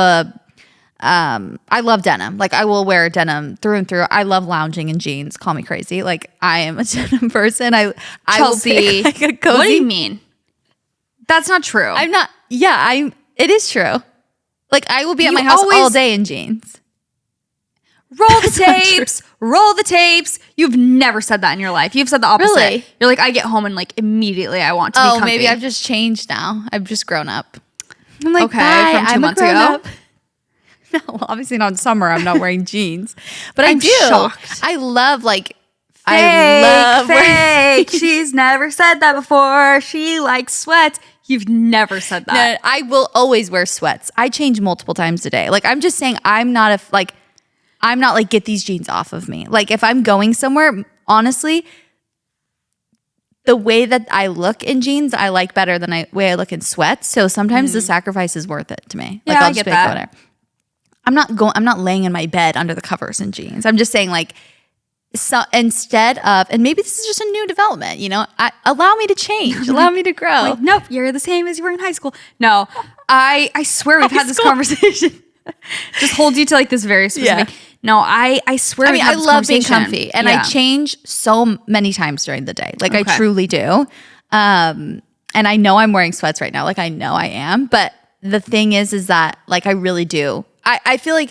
denim. Like I will wear denim through and through. I love lounging in jeans. Call me crazy. Like I am a denim person. I Chelsea, will pick, like, a cozy. What do you mean? That's not true. I'm not. Yeah, it is true. Like I will be at my house all day in jeans. Roll the tapes. Roll the tapes. You've never said that in your life. You've said the opposite. Really? You're like, I get home and like immediately I want to be comfy. Maybe I've just changed now. I've just grown up. I'm like, okay, bye, from 2 I'm months a grown ago. up. No, well, obviously not in summer. I'm not wearing jeans, but I'm I do. Shocked. I love like. Fake. She's never said that before. She likes sweats. You've never said that. No, I will always wear sweats. I change multiple times a day. Like I'm just saying, I'm not like get these jeans off of me. Like if I'm going somewhere, honestly, the way that I look in jeans, I like better than the way I look in sweats. So sometimes the sacrifice is worth it to me. Like Yeah, I'll I just get be like, that. whatever. I'm not laying in my bed under the covers in jeans. I'm just saying like. So instead of, and maybe this is just a new development, you know, allow me to change, allow me to grow. Like, nope, you're the same as you were in high school. No, I swear we've had this conversation. Just hold you to like this very specific. Yeah. No, I swear. I mean, I love being comfy, and I change so many times during the day. Like I truly do. And I know I'm wearing sweats right now. Like I know I am, but the thing is that like I really do. I feel like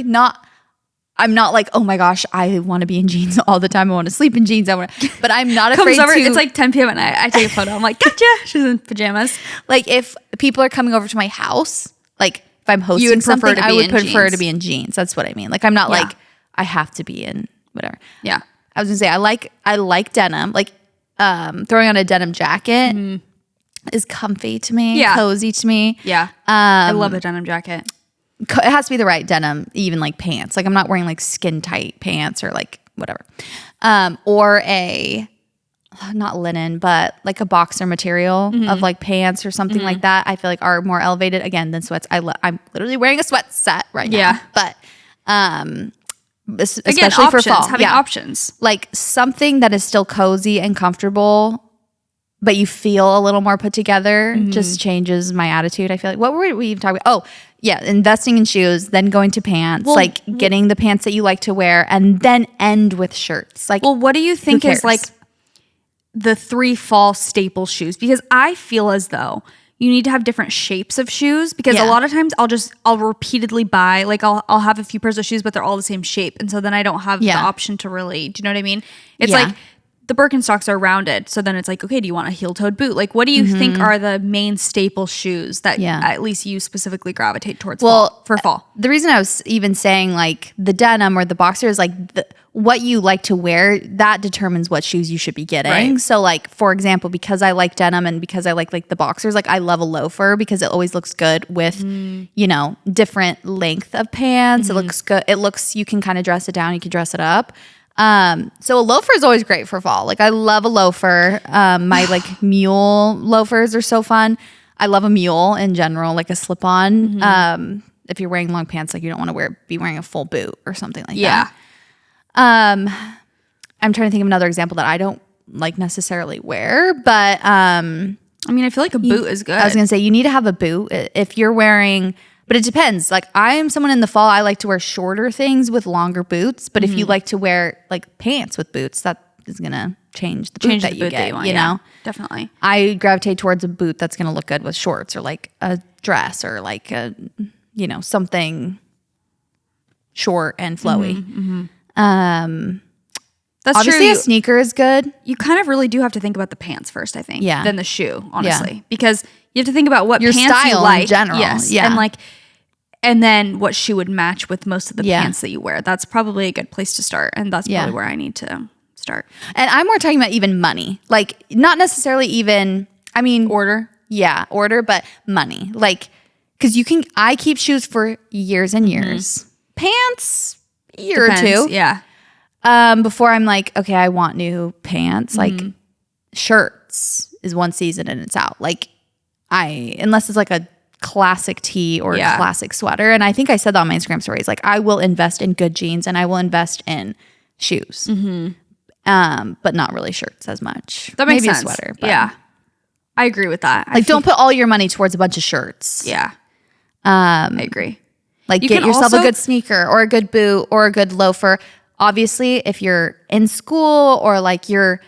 I'm not like, oh my gosh, I want to be in jeans all the time. I want to sleep in jeans. But I'm not afraid to. It's like 10 p.m. at night. I take a photo. I'm like, gotcha. She's in pajamas. Like if people are coming over to my house, like if I'm hosting something, I would prefer to be in jeans. That's what I mean. Like I'm not like I have to be in whatever. Yeah. I was gonna say I like denim. Like throwing on a denim jacket is comfy to me. Cozy to me. Yeah. I love a denim jacket. It has to be the right denim, even like pants. Like I'm not wearing like skin tight pants or like whatever. Or a, not linen, but like a boxer material of like pants or something like that. I feel like are more elevated again than sweats. I'm literally wearing a sweat set right now. Yeah. But especially again, for fall. Having options. Like something that is still cozy and comfortable, but you feel a little more put together just changes my attitude. I feel like, what were we even talking about? Oh, yeah, investing in shoes, then going to pants, like getting the pants that you like to wear, and then end with shirts. Like, well, what do you think is like the 3 fall staple shoes? Because I feel as though you need to have different shapes of shoes. Because a lot of times I'll repeatedly buy, like I'll have a few pairs of shoes, but they're all the same shape, and so then I don't have the option to really. Do you know what I mean? It's like. The Birkenstocks are rounded. So then it's like, okay, do you want a heel-toed boot? Like, what do you think are the main staple shoes that at least you specifically gravitate towards for fall? The reason I was even saying like the denim or the boxer is like what you like to wear, that determines what shoes you should be getting. Right. So like, for example, because I like denim and because I like the boxers, like I love a loafer because it always looks good with, you know, different length of pants. It looks good. You can kind of dress it down. You can dress it up. So a loafer is always great for fall. Like I love a loafer. My like mule loafers are so fun. I love a mule in general, like a slip-on. If you're wearing long pants, like you don't want to be wearing a full boot or something like that. I'm trying to think of another example that I don't like necessarily wear, but I mean, I feel like a boot is good. I was gonna say you need to have a boot if you're wearing. But it depends. Like I am someone in the fall, I like to wear shorter things with longer boots. But if you like to wear like pants with boots, that is going to change the boot that you get, you know? Definitely. I gravitate towards a boot that's going to look good with shorts or like a dress or like a, you know, something short and flowy. That's obviously true. A sneaker is good. You kind of really do have to think about the pants first, I think. Yeah. Than the shoe, honestly. Yeah. Because you have to think about what your pants style you like. In general. Yes. Yeah. And like And then what she would match with most of the Yeah. pants that you wear. That's probably a good place to start. And that's probably where I need to start. And I'm more talking about even money. Like, not necessarily even, I mean, Order. yeah, order, but money. Like, because I keep shoes for years and years. Pants, year or two. Yeah. Before I'm like, okay, I want new pants. Like, shirts is one season and it's out. Like, unless it's like a classic tee or a classic sweater. And I think I said that on my Instagram stories. Like, I will invest in good jeans and I will invest in shoes. But not really shirts as much. That makes Maybe sense. a sweater. But Yeah. I agree with that. like, don't put all your money towards a bunch of shirts. Yeah. I agree. Like, You get can yourself also- a good sneaker or a good boot or a good loafer. Obviously, if you're in school or like you're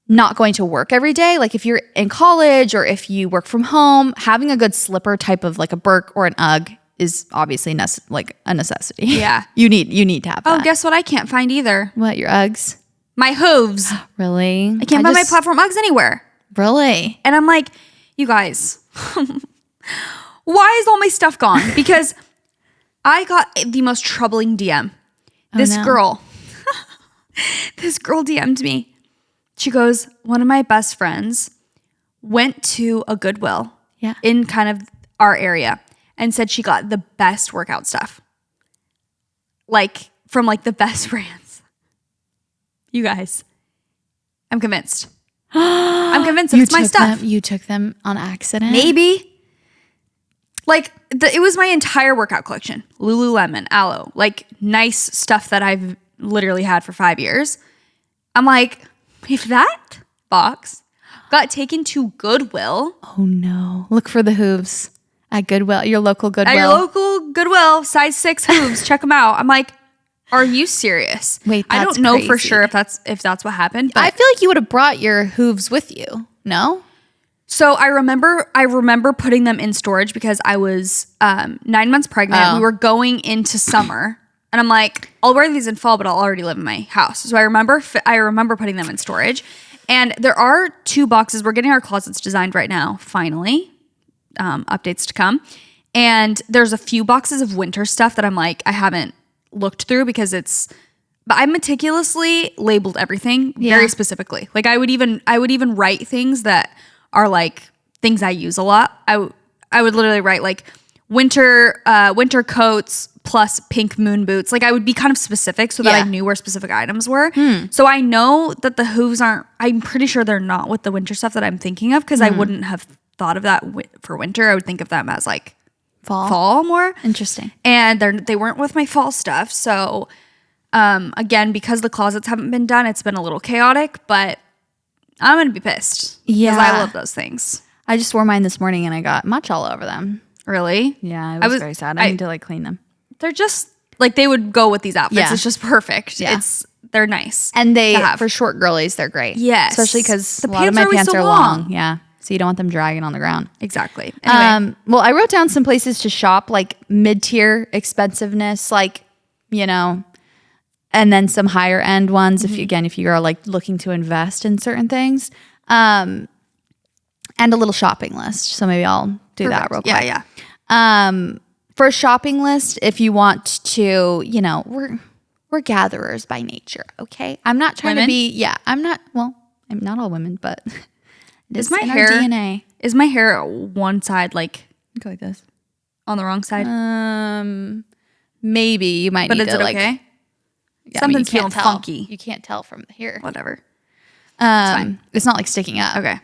not going to work every day, like if you're in college or if you work from home, having a good slipper type of like a Birk or an Ugg is obviously like a necessity. Yeah. you need to have that. Oh, guess what I can't find either? What, your Uggs? My hooves. Really? I can't buy my platform Uggs anywhere. Really? And I'm like, you guys, why is all my stuff gone? Because I got the most troubling DM. This girl DM'd me. She goes, one of my best friends went to a Goodwill in kind of our area and said she got the best workout stuff. Like from like the best brands. You guys, I'm convinced. I'm convinced it's my stuff. You took them on accident? Maybe. Like, it was my entire workout collection. Lululemon, Aloe, like nice stuff that I've literally had for 5 years. I'm like, if that box got taken to Goodwill. Oh no. Look for the hooves at Goodwill, your local Goodwill. At your local Goodwill, size 6 hooves, check them out. I'm like, are you serious? Wait, I that's don't know for crazy. sure if that's what happened. But I feel like you would have brought your hooves with you. No? So I remember putting them in storage because I was 9 months pregnant. Oh. We were going into summer, and I'm like, I'll wear these in fall, but I'll already live in my house. So I remember putting them in storage. And there are 2 boxes. We're getting our closets designed right now. Finally, updates to come. And there's a few boxes of winter stuff that I'm like, I haven't looked through because but I meticulously labeled everything very specifically. Like I would even write things that are like things I use a lot. I would literally write like winter coats plus pink moon boots. Like I would be kind of specific so that I knew where specific items were. So I know that the hooves I'm pretty sure they're not with the winter stuff that I'm thinking of because I wouldn't have thought of that for winter. I would think of them as like fall more. Interesting. And they weren't with my fall stuff. So again, because the closets haven't been done, it's been a little chaotic, but I'm going to be pissed. Yeah. Because I love those things. I just wore mine this morning and I got much all over them. Really? Yeah, I was very sad. I need to like clean them. They're just like they would go with these outfits. Yeah. It's just perfect. Yeah. They're nice. And to have. for short girlies, they're great. Yes. Especially because The a lot of pants my are always pants so are long. long. Yeah. So you don't want them dragging on the ground. Exactly. Anyway. Well, I wrote down some places to shop, like mid-tier expensiveness, like, you know, and then some higher end ones. If you are like looking to invest in certain things, and a little shopping list. So maybe I'll do that real quick. Yeah. For a shopping list, if you want to, you know, we're gatherers by nature. Okay. I'm not trying to be, I'm not all women, but Is my in our hair DNA. Is my hair one side like Go like this. on the wrong side? Maybe you might But need is to it like, okay? yeah, Something's you can't feeling tell. funky. You can't tell from here. Whatever. Fine. It's not like sticking up. Okay.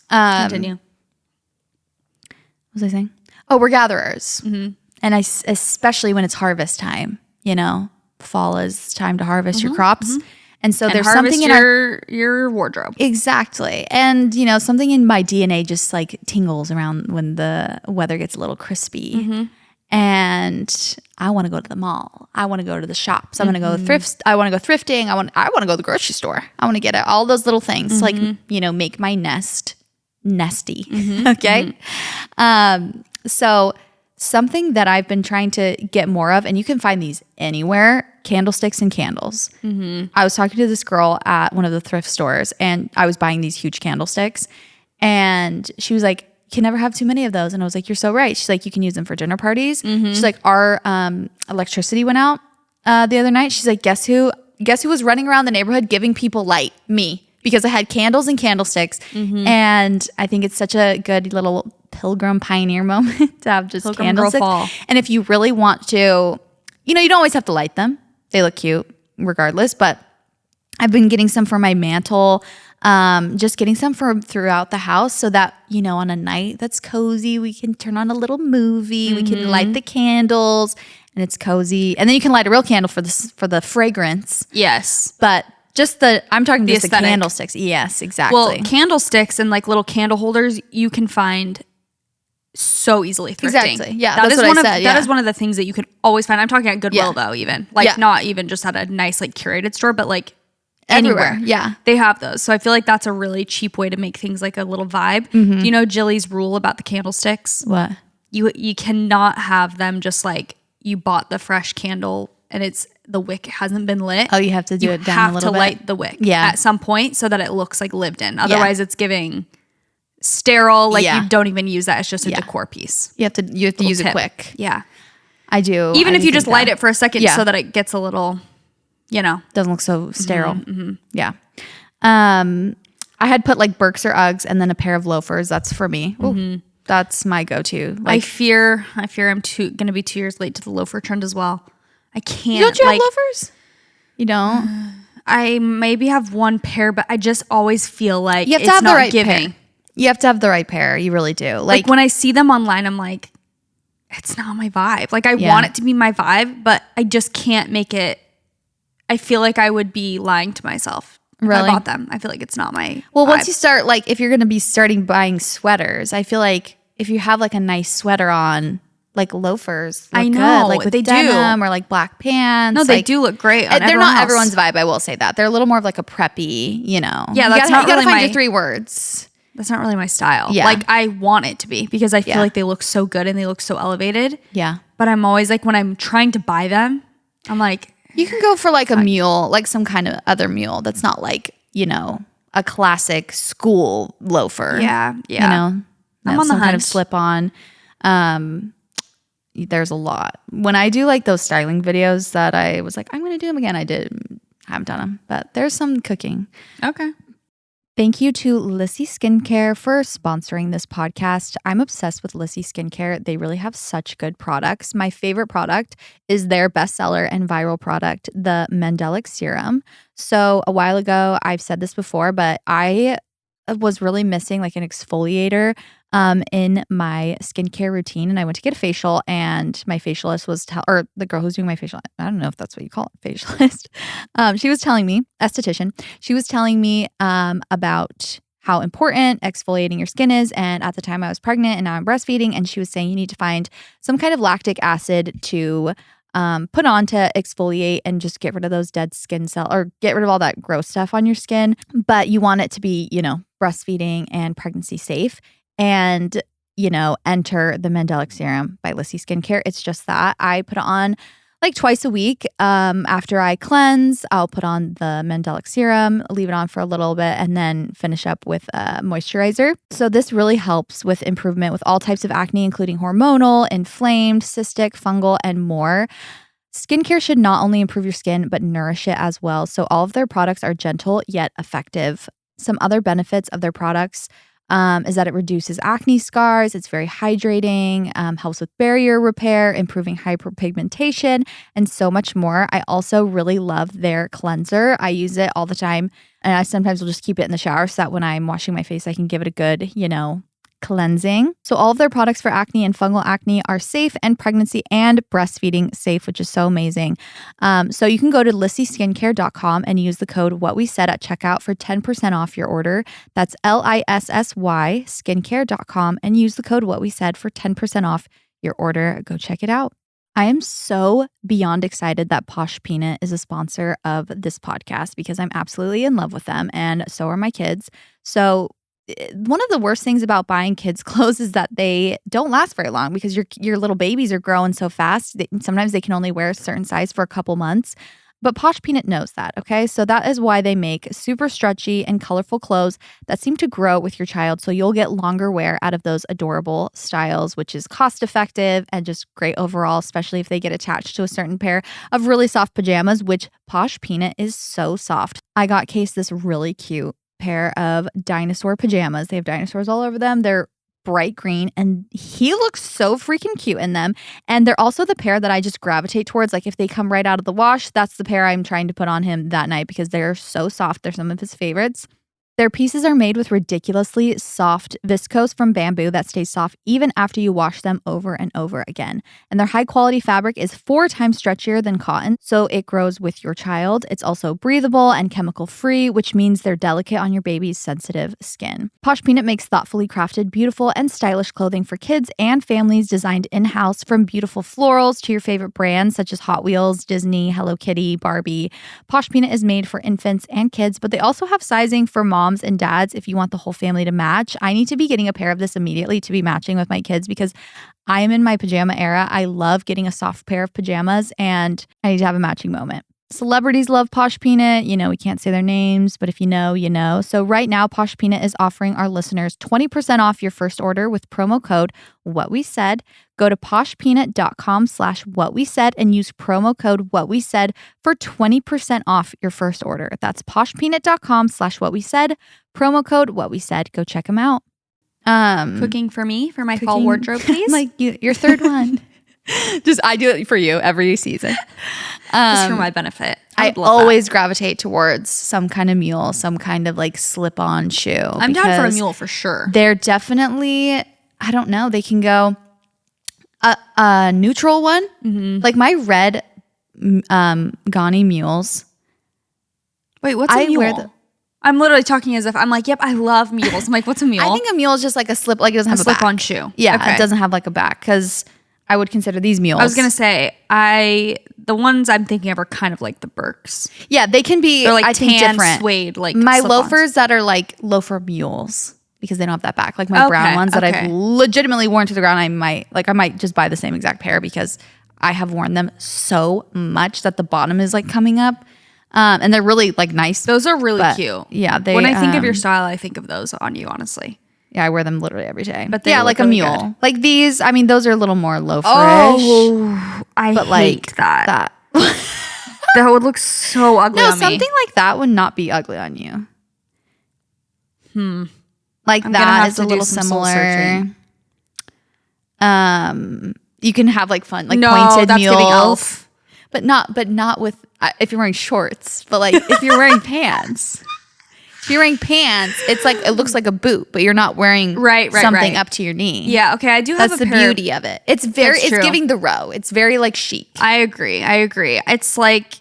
Continue. What was I saying? Oh, we're gatherers. And especially when it's harvest time, you know, fall is time to harvest your crops. And so there's something in your wardrobe. Exactly. And, you know, something in my DNA just like tingles around when the weather gets a little crispy. And I want to go to the mall. I want to go to the shops. I want to go I want to go thrifting. I want to go to the grocery store. I want to get all those little things to like, you know, make my nest nesty. Okay. So something that I've been trying to get more of, and you can find these anywhere, candlesticks and candles. I was talking to this girl at one of the thrift stores and I was buying these huge candlesticks and she was like, can never have too many of those. And I was like, you're so right. She's like, you can use them for dinner parties. She's like, our electricity went out the other night. She's like, guess who was running around the neighborhood giving people light? Me. Because I had candles and candlesticks. And I think it's such a good little pilgrim pioneer moment to have just Pilgrim candlesticks. Girl Fall. And if you really want to, you don't always have to light them. They look cute regardless. But I've been getting some for my mantle, just getting some from throughout the house so that, on a night that's cozy, we can turn on a little movie. We can light the candles and it's cozy. And then you can light a real candle for the fragrance. Yes. But I'm talking just the aesthetic. candlesticks. Yes, exactly. Well, candlesticks and like little candle holders you can find so easily thrifting. Exactly. Yeah, that's what I said. That is one of the things that you can always find. I'm talking at Goodwill though, even. Like not even just at a nice like curated store, but like Everywhere. anywhere. Yeah. They have those. So I feel like that's a really cheap way to make things like a little vibe. Do you know Jilly's rule about the candlesticks? What? You cannot have them just like you bought the fresh candle and the wick hasn't been lit. Oh, you have to do it down a little bit. You have to light the wick Yeah. at some point so that it looks like lived in. Otherwise it's giving sterile, like you don't even use that. It's just a decor piece. You have to use it quick. Yeah. I do. Even I if do you just think light that. it for a second so that it gets a little, doesn't look so sterile. Yeah. I had put like Birks or Uggs and then a pair of loafers. That's for me. Ooh, that's my go-to. Like, I fear I'm going to be 2 years late to the loafer trend as well. I can't. don't you have loafers? You don't? I maybe have one pair, but I just always feel like You have to it's have the not right giving. pair. You have to have the right pair. You really do. Like when I see them online, I'm like, it's not my vibe. Like I want it to be my vibe, but I just can't make it. I feel like I would be lying to myself if I bought them. I feel like it's not my Well, vibe. once you start, like, if you're going to be starting buying sweaters, I feel like if you have like a nice sweater on, like loafers look I know, good, like with they do. denim or like black pants. No, they like, do look great on they're not everyone else. everyone's vibe, I will say that. They're a little more of like a preppy, Yeah, you that's gotta, not you gotta really find my- your 3 words. That's not really my style. Yeah. Like I want it to be because I feel Yeah. like they look so good and they look so elevated. Yeah. But I'm always like, when I'm trying to buy them, I'm like, You can go for like a mule, like some kind of other mule that's not like, a classic school loafer. yeah. I'm I'm on the some kind of hunt. slip on. There's a lot. When I do like those styling videos that I was like, I'm going to do them again. I haven't done them, but there's some cooking. Okay. Thank you to Lissy Skincare for sponsoring this podcast. I'm obsessed with Lissy Skincare. They really have such good products. My favorite product is their bestseller and viral product, the Mandelic Serum. So a while ago, I've said this before, but I was really missing like an exfoliator in my skincare routine, and I went to get a facial, and my facialist was or the girl who's doing my facial, I don't know if that's what you call it, facialist. She was telling me, esthetician, she was telling me about how important exfoliating your skin is. And at the time I was pregnant and now I'm breastfeeding, and she was saying you need to find some kind of lactic acid to put on to exfoliate and just get rid of those dead skin cells or get rid of all that gross stuff on your skin. But you want it to be, breastfeeding and pregnancy safe. And, enter the Mandelic Serum by Lissy Skincare. It's just that. I put it on like twice a week. After I cleanse, I'll put on the Mandelic Serum, leave it on for a little bit, and then finish up with a moisturizer. So this really helps with improvement with all types of acne, including hormonal, inflamed, cystic, fungal, and more. Skincare should not only improve your skin, but nourish it as well. So all of their products are gentle yet effective. Some other benefits of their products is that it reduces acne scars. It's very hydrating, helps with barrier repair, improving hyperpigmentation, and so much more. I also really love their cleanser. I use it all the time, and I sometimes will just keep it in the shower so that when I'm washing my face, I can give it a good, cleansing. So all of their products for acne and fungal acne are safe and pregnancy and breastfeeding safe, which is so amazing. So you can go to lissyskincare.com and use the code WhatWeSaid at checkout for 10% off your order. That's LISSY skincare.com and use the code WhatWeSaid for 10% off your order. Go check it out. I am so beyond excited that Posh Peanut is a sponsor of this podcast because I'm absolutely in love with them, and so are my kids. So one of the worst things about buying kids clothes is that they don't last very long because your little babies are growing so fast. Sometimes they can only wear a certain size for a couple months. But Posh Peanut knows that, okay? So that is why they make super stretchy and colorful clothes that seem to grow with your child. So you'll get longer wear out of those adorable styles, which is cost effective and just great overall, especially if they get attached to a certain pair of really soft pajamas, which Posh Peanut is so soft. I got Case this really cute pair of dinosaur pajamas. They have dinosaurs all over them. They're bright green and he looks so freaking cute in them. And they're also the pair that I just gravitate towards. Like if they come right out of the wash, that's the pair I'm trying to put on him that night because they're so soft. They're some of his favorites. Their pieces are made with ridiculously soft viscose from bamboo that stays soft even after you wash them over and over again. And their high quality fabric is 4 times stretchier than cotton, so it grows with your child. It's also breathable and chemical free, which means they're delicate on your baby's sensitive skin. Posh Peanut makes thoughtfully crafted, beautiful, and stylish clothing for kids and families designed in-house, from beautiful florals to your favorite brands such as Hot Wheels, Disney, Hello Kitty, Barbie. Posh Peanut is made for infants and kids, but they also have sizing for moms and dads if you want the whole family to match. I need to be getting a pair of this immediately to be matching with my kids because I am in my pajama era. I love getting a soft pair of pajamas and I need to have a matching moment. Celebrities love Posh Peanut. You know, we can't say their names, but if you know, you know. So right now, Posh Peanut is offering our listeners 20% off your first order with promo code WhatWeSaid. Go to poshpeanut.com/whatwesaid and use promo code WhatWeSaid for 20% off your first order. That's poshpeanut.com/whatwesaid, promo code WhatWeSaid. Go check them out. Cooking for me for my fall wardrobe, please. Like your third one. I do it for you every season. Just for my benefit. I always gravitate towards some kind of mule, some kind of like slip-on shoe. I'm down for a mule for sure. They're definitely, I don't know, they can go a neutral one. Mm-hmm. Like my red Ghani mules. Wait, what's a mule? I'm literally talking as if I'm like, yep, I love mules. I'm like, what's a mule? I think a mule is just like a slip, like it doesn't have a slip-on back. shoe. Yeah, okay. It doesn't have like a back because I would consider these mules. I was going to say, the ones I'm thinking of are kind of like the Birks. Yeah, they can be, they're like I think, tan, different. Suede, like my slip-ons. loafers that are like loafer mules because they don't have that back. Like my brown ones that I've legitimately worn to the ground. I might just buy the same exact pair because I have worn them so much that the bottom is like coming up. And they're really like nice. Those are really cute. Yeah. When I think of your style, I think of those on you, honestly. Yeah, I wear them literally every day. But yeah, like really a mule. good. Like these, I mean, those are a little more loaferish. Oh, I hate that. That would look so ugly on me. No, something like that would not be ugly on you. Like that is a little similar. You can have like fun, like pointed that's mules. Giving elf. But not with, if you're wearing shorts, but like if you're wearing pants. If you're wearing pants, it's like, it looks like a boot, but you're not wearing something up to your knee. Yeah, okay, I do have That's the beauty of it. It's giving the row. It's very like chic. I agree. It's like,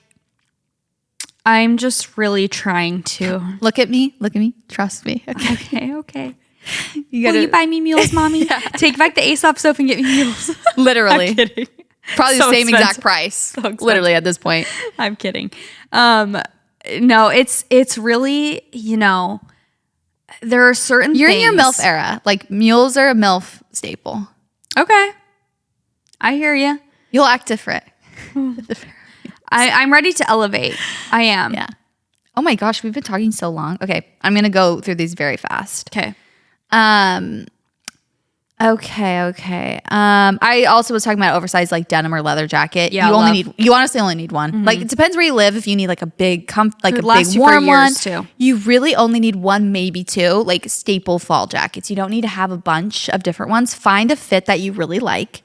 I'm just really trying to. Look at me. Trust me. Okay. Will you buy me mules, mommy? Yeah. Take back the Aesop stuff and get me mules. Literally. I'm kidding. Probably the same exact price. Literally at this point. I'm kidding. No, it's really, there are certain You're things. in your MILF era. Like mules are a MILF staple. Okay. I hear you. You'll act different. I'm ready to elevate. I am. Yeah. Oh my gosh, we've been talking so long. Okay, I'm going to go through these very fast. Okay. Okay. I also was talking about oversized like denim or leather jacket. Yeah, you honestly only need one. Mm-hmm. Like it depends where you live. If you need like a big big warm one, too. You really only need one, maybe two, like staple fall jackets. You don't need to have a bunch of different ones. Find a fit that you really like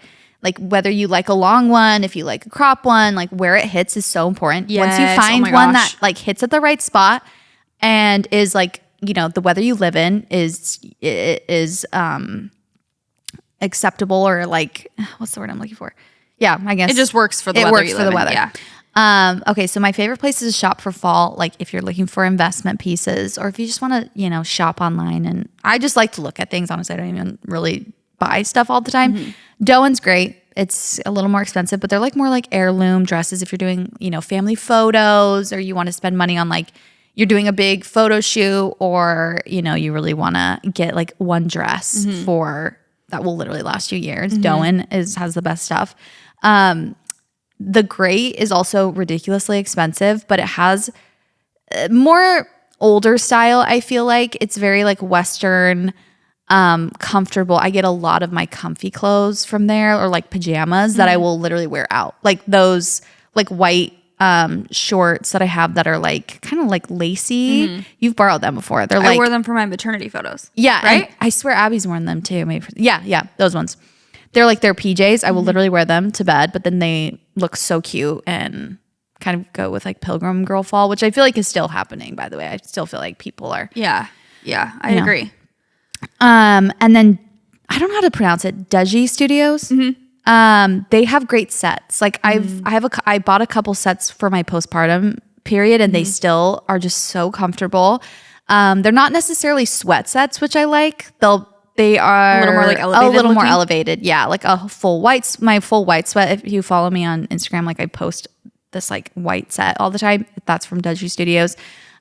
whether you like a long one, if you like a crop one, like where it hits is so important. Yes. Once you find one that like hits at the right spot and is like, the weather you live in is acceptable, or like, what's the word I'm looking for? Yeah, I guess it just works for the weather. It works for the weather. Yeah. Okay, so my favorite places to shop for fall, like if you're looking for investment pieces, or if you just want to, shop online. And I just like to look at things. Honestly, I don't even really buy stuff all the time. Mm-hmm. Doan's great. It's a little more expensive, but they're like more like heirloom dresses. If you're doing, family photos, or you want to spend money on like, you're doing a big photo shoot, or, you really want to get like one dress that will literally last you years. Mm-hmm. Doan has the best stuff. the gray is also ridiculously expensive, but it has more older style. I feel like it's very like Western, comfortable. I get a lot of my comfy clothes from there, or like pajamas that I will literally wear out. Like those like white shorts that I have that are like kind of like lacy. You've borrowed them before. They're like, I wore them for my maternity photos. yeah, right. I swear Abby's worn them too. Maybe yeah, those ones. They're like their PJs. I will literally wear them to bed, but then they look so cute and kind of go with like pilgrim girl fall, which I feel like is still happening, by the way. I still feel like people are. Yeah, I agree. And then I don't know how to pronounce it. Deji Studios. They have great sets. Like I bought a couple sets for my postpartum period, and they still are just so comfortable. They're not necessarily sweat sets, which I like. They are a little more like elevated. A little more elevated, yeah. Like my full white sweat. If you follow me on Instagram, like I post this like white set all the time. That's from Deji Studios.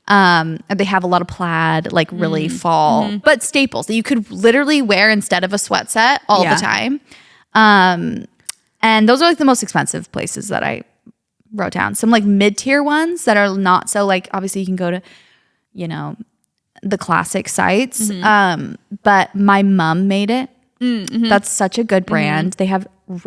They have a lot of plaid, like really fall, but staples that you could literally wear instead of a sweat set all the time. And those are like the most expensive places that I wrote down. Some like mid-tier ones that are not so like, obviously you can go to, you know, the classic sites. But My Mom Made It. That's such a good brand.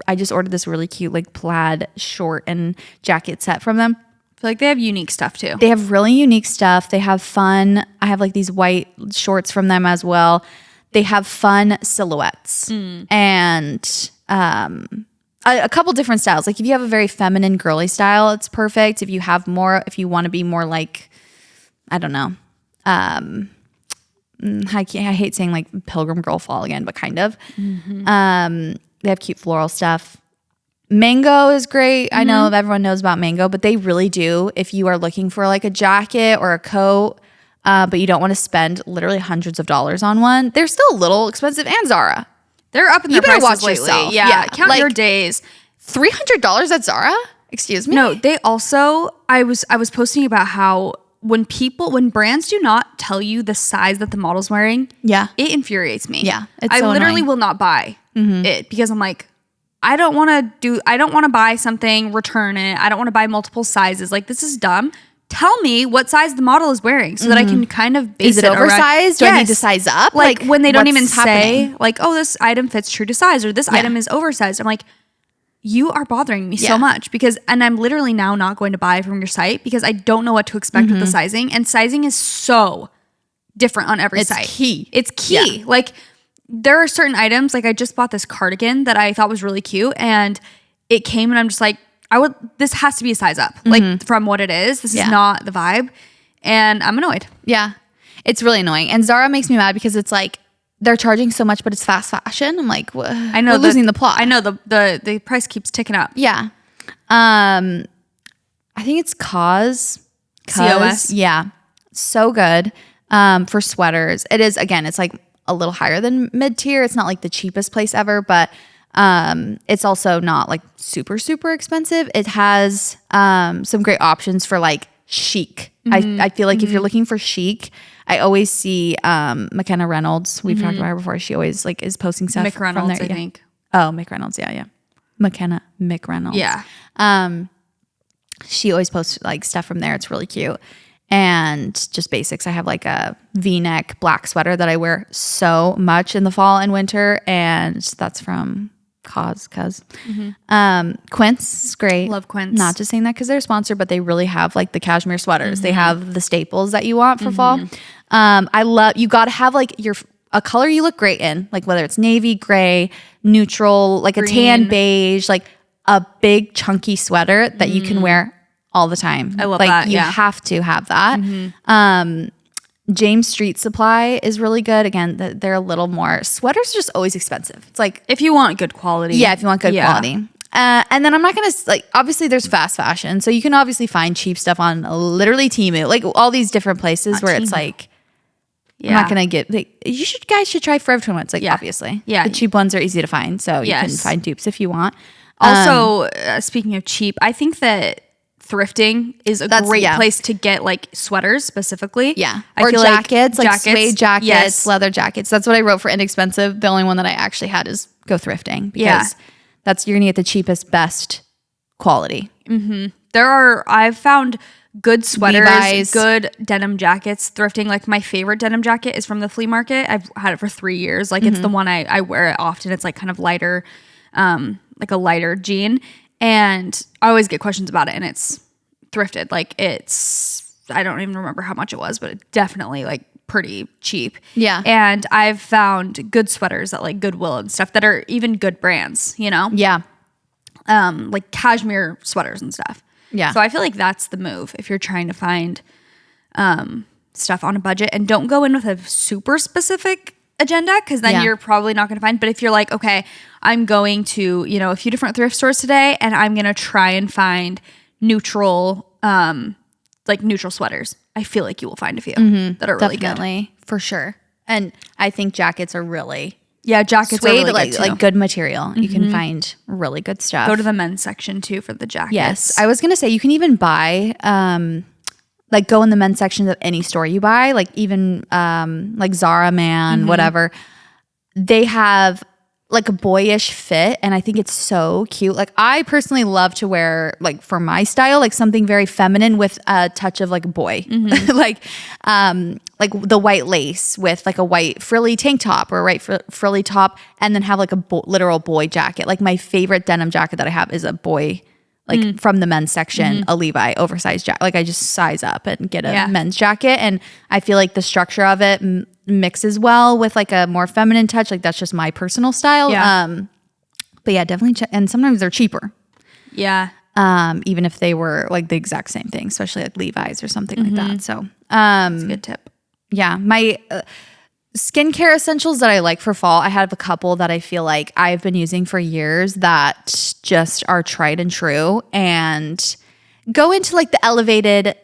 I just ordered this really cute like plaid short and jacket set from them. I feel like they have unique stuff too. They have really unique stuff. They have fun. I have like these white shorts from them as well. They have fun silhouettes and a couple different styles. Like if you have a very feminine girly style, it's perfect. If you want to be more like, I don't know. I hate saying like pilgrim girl fall again, but kind of. They have cute floral stuff. Mango is great. I know everyone knows about Mango, but they really do. If you are looking for like a jacket or a coat, but you don't want to spend literally hundreds of dollars on one, they're still a little expensive. And Zara. They're up in their prices watch lately. yourself. Yeah, count like your days. $300 at Zara? Excuse me? No, they also, I was posting about how when brands do not tell you the size that the model's wearing, it infuriates me. Yeah, I literally will not buy it because I'm like, I don't want to buy something, return it. I don't want to buy multiple sizes. Like, this is dumb. Tell me what size the model is wearing so that I can kind of base it Is it oversized? Do I need to size up? Like when they don't even happening? say like, oh, this item fits true to size, or this item is oversized. I'm like, you are bothering me so much and I'm literally now not going to buy from your site because I don't know what to expect with the sizing. And sizing is so different on every site. It's key. Yeah. Like, there are certain items, like I just bought this cardigan that I thought was really cute, and it came and I'm just like, this has to be a size up. Like from what it is, this is not the vibe. And I'm annoyed. Yeah. It's really annoying. And Zara makes me mad because it's like, they're charging so much, but it's fast fashion. I'm like, I know, we're losing the plot. I know the price keeps ticking up. Yeah. I think it's COS. Yeah. So good. For sweaters. It is, again, it's like a little higher than mid-tier. It's not like the cheapest place ever, but it's also not like super, super expensive. It has some great options for like chic. I feel like if you're looking for chic, I always see McKenna Reynolds. We've talked about her before. She always like is posting stuff Mick Reynolds, from there. I think. Oh, Mick Reynolds. Yeah. McKenna Mick Reynolds. Yeah. She always posts like stuff from there. It's really cute. And just basics. I have like a V-neck black sweater that I wear so much in the fall and winter, and that's from Quince is great. Love Quince. Not just saying that because they're sponsored, but they really have like the cashmere sweaters. They have the staples that you want for fall. You got to have like a color you look great in, like whether it's navy, gray, neutral, like green, a tan beige, like a big chunky sweater that you can wear all the time. I love like, that. You have to have that. James Street Supply is really good. Again, they're a little more. Sweaters are just always expensive. It's like if you want good quality. Yeah, if you want good quality. And then I'm not gonna like. Obviously, there's fast fashion, so you can obviously find cheap stuff on literally Temu, like all these different places where it's like. I'm not gonna get. Like, guys should try Forever 21. It's like obviously, the cheap ones are easy to find, so you can find dupes if you want. Also, speaking of cheap, I think that thrifting is a great place to get like sweaters specifically. Yeah. I feel jackets, like suede jackets, leather jackets. That's what I wrote for inexpensive. The only one that I actually had is go thrifting because you're going to get the cheapest, best quality. I've found good sweaters, Levi's. good denim jackets, thrifting. Like my favorite denim jacket is from the flea market. I've had it for 3 years. Like it's the one I wear it often. It's like kind of lighter, like a lighter jean. And I always get questions about it, and it's thrifted. Like I don't even remember how much it was, but it's definitely like pretty cheap. Yeah. And I've found good sweaters at like Goodwill and stuff that are even good brands, you know? Yeah. Like cashmere sweaters and stuff. Yeah. So I feel like that's the move if you're trying to find stuff on a budget, and don't go in with a super specific agenda, because then you're probably not going to find. But if you're like, okay, I'm going to, you know, a few different thrift stores today, and I'm going to try and find neutral sweaters, I feel like you will find a few that are really Definitely, for sure. And I think jackets are really jackets suede, are really good too. like good material. You can find really good stuff. Go to the men's section too for the jackets. Yes, I was gonna say you can even buy like go in the men's section of any store you buy, like even like Zara Man, whatever. They have like a boyish fit, and I think it's so cute. Like I personally love to wear, like for my style, like something very feminine with a touch of like a boy. like the white lace with like a white frilly tank top or a white frilly top, and then have like a literal boy jacket. Like my favorite denim jacket that I have is a boy, like from the men's section, a Levi oversized jacket. Like I just size up and get a men's jacket, and I feel like the structure of it mixes well with like a more feminine touch. Like that's just my personal style. But yeah, definitely. And sometimes they're cheaper. Yeah. Even if they were like the exact same thing, especially like Levi's or something like that. So that's a good tip. Yeah. My skincare essentials that I like for fall, I have a couple that I feel like I've been using for years that just are tried and true, and go into like the elevated,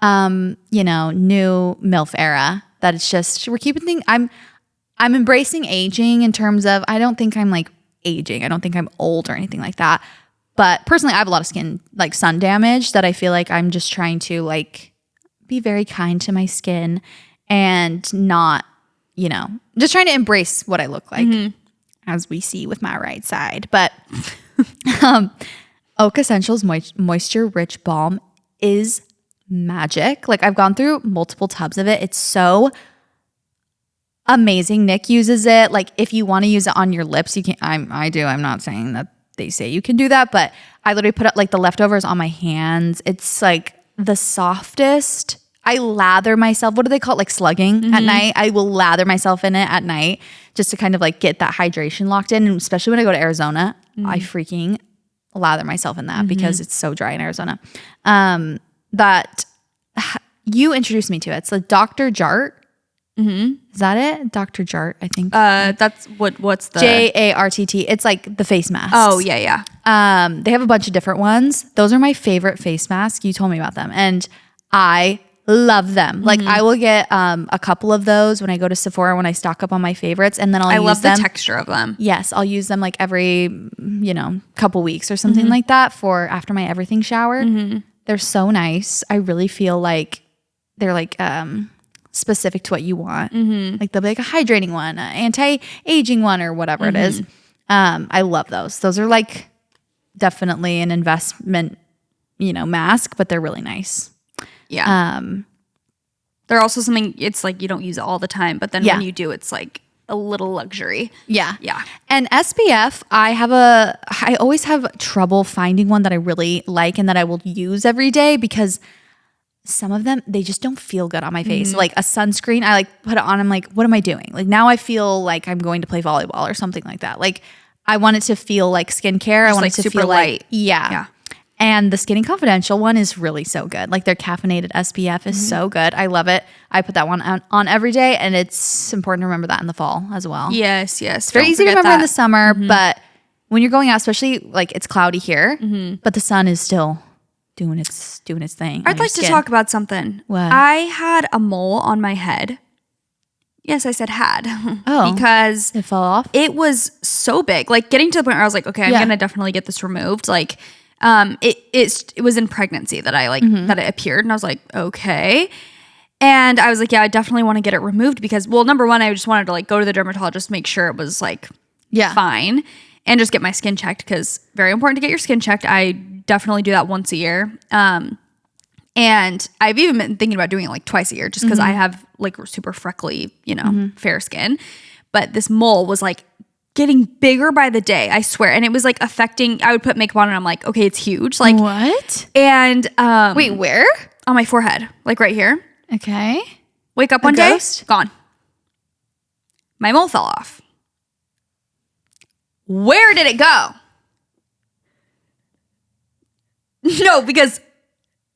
you know, new MILF era. That it's just, we're keeping things, I'm embracing aging in terms of, I don't think I'm like aging. I don't think I'm old or anything like that. But personally, I have a lot of sun damage that I feel like I'm just trying to like be very kind to my skin and not, you know, just trying to embrace what I look like, as we see with my right side. But Oak Essentials Moisture Rich Balm is magic. Like I've gone through multiple tubs of it. It's so amazing. Nick uses it. Like if you want to use it on your lips, you can. I do. I'm not saying that they say you can do that, but I literally put like the leftovers on my hands. It's like the softest. I lather myself. What do they call it? Like slugging at night. I will lather myself in it at night just to kind of like get that hydration locked in. And especially when I go to Arizona, I freaking lather myself in that because it's so dry in Arizona. That you introduced me to it. It's like Dr. Jart. Is that it? Dr. Jart, I think. That's what's the JARTT. It's like the face masks. Oh, yeah. They have a bunch of different ones. Those are my favorite face masks. You told me about them, and I love them. Like I will get a couple of those when I go to Sephora when I stock up on my favorites, and then I love the texture of them. Yes, I'll use them like every couple weeks or something like that for after my everything shower. They're so nice. I really feel like they're like specific to what you want. Like they'll be like a hydrating one, an anti-aging one, or whatever it is. I love those. Those are like definitely an investment, mask, but they're really nice. Yeah. They're also something, it's like you don't use it all the time, but then when you do, it's like a little luxury. Yeah. Yeah. And SPF, I always have trouble finding one that I really like and that I will use every day, because some of them, they just don't feel good on my face. Like a sunscreen, I like put it on, I'm like, what am I doing? Like now I feel like I'm going to play volleyball or something like that. Like I want it to feel like skincare. I want it to super feel light. like, yeah. And the Skinny Confidential one is really so good. Like their caffeinated SPF is so good. I love it. I put that one on every day, and it's important to remember that in the fall as well. Yes. It's very easy to remember in the summer, but when you're going out, especially like it's cloudy here, but the sun is still doing its thing. I'd like to talk about something. What? I had a mole on my head. Yes, I said had. Oh. Because it fell off? It was so big. Like getting to the point where I was like, okay, I'm going to definitely get this removed. Like it was in pregnancy that I like that it appeared, and I was like, okay. And I was like, yeah, I definitely want to get it removed because, well, number one, I just wanted to like go to the dermatologist, make sure it was like fine, and just get my skin checked, because very important to get your skin checked. I definitely do that once a year. And I've even been thinking about doing it like twice a year just because I have like super freckly, fair skin. But this mole was like getting bigger by the day, I swear. And it was like affecting, I would put makeup on and I'm like, okay, it's huge. Like what? And Wait, where? on my forehead, like right here. Okay. Wake up one day, gone. My mole fell off. Where did it go? No, because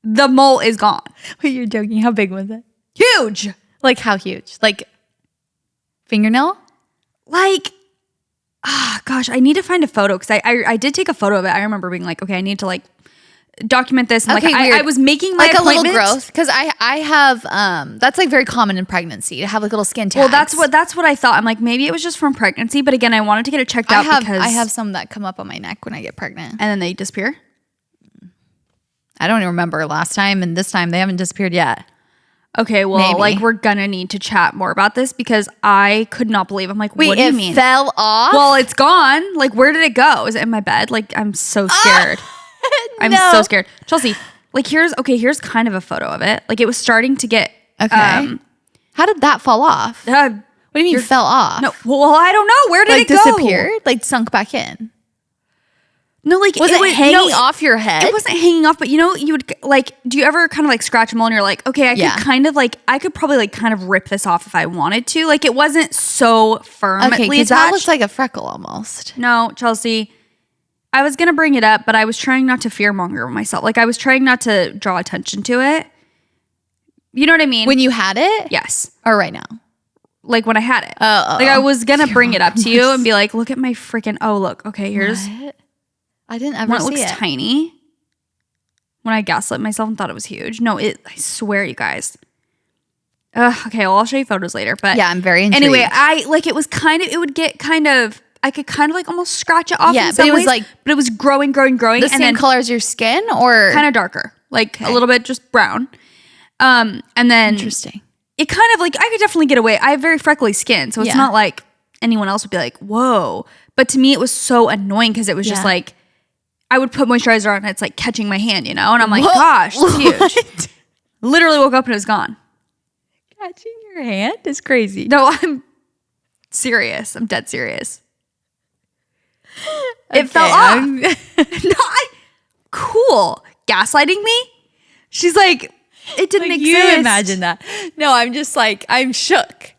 the mole is gone. Wait, you're joking. How big was it? Huge. Like how huge? Like fingernail? Like, gosh, I need to find a photo because I did take a photo of it. I remember being like, okay, I need to like document this. And Okay, like I was making my like appointment. a little growth because I have that's like very common in pregnancy to have like little skin tags. Well, that's what I thought. I'm like, maybe it was just from pregnancy, but again, I wanted to get it checked out because I have some that come up on my neck when I get pregnant, and then they disappear. I don't even remember last time, and this time they haven't disappeared yet. Okay, well, Maybe. like we're gonna need to chat more about this because I could not believe. I'm like, Wait, what do you it mean? fell off? Well, it's gone. Like, where did it go? Is it in my bed? Like, I'm so scared. I'm so scared. Chelsea, like here's kind of a photo of it. Like it was starting to get Okay. How did that fall off? What do you mean fell off? No, well, I don't know. Where did it go? Disappeared? Like sunk back in? No, like Was it hanging off your head? It wasn't hanging off, but you would like, do you ever kind of like scratch a mole and you're like, okay, I could probably like kind of rip this off if I wanted to. Like it wasn't so firmly because attached. that looks like a freckle almost. No, Chelsea, I was going to bring it up, but I was trying not to fearmonger myself. Like I was trying not to draw attention to it. You know what I mean? When you had it? Yes. Or right now? Like when I had it. Oh. Like I was going to bring it up to you and be like, look at my freaking, look. Okay, here's. What? I didn't ever when see it looks it. tiny. When I gaslit myself and thought it was huge. No, I swear, you guys. Okay, well, I'll show you photos later. But yeah, I'm very intrigued. Anyway, it would get kind of, I could kind of like almost scratch it off. Yeah, in some ways, but it was growing. The same color as your skin, or kind of darker, like a little bit just brown. And then interesting. It kind of like I could definitely get away. I have very freckly skin, so it's not like anyone else would be like, "Whoa!" But to me, it was so annoying because it was just like I would put moisturizer on, and it's like catching my hand, and I'm like, "Gosh, it's huge." Literally woke up and it was gone. Catching your hand is crazy. No, I'm serious. I'm dead serious. It fell off. Cool. Gaslighting me? She's like, it didn't exist. You imagine that. No, I'm just like, I'm shook.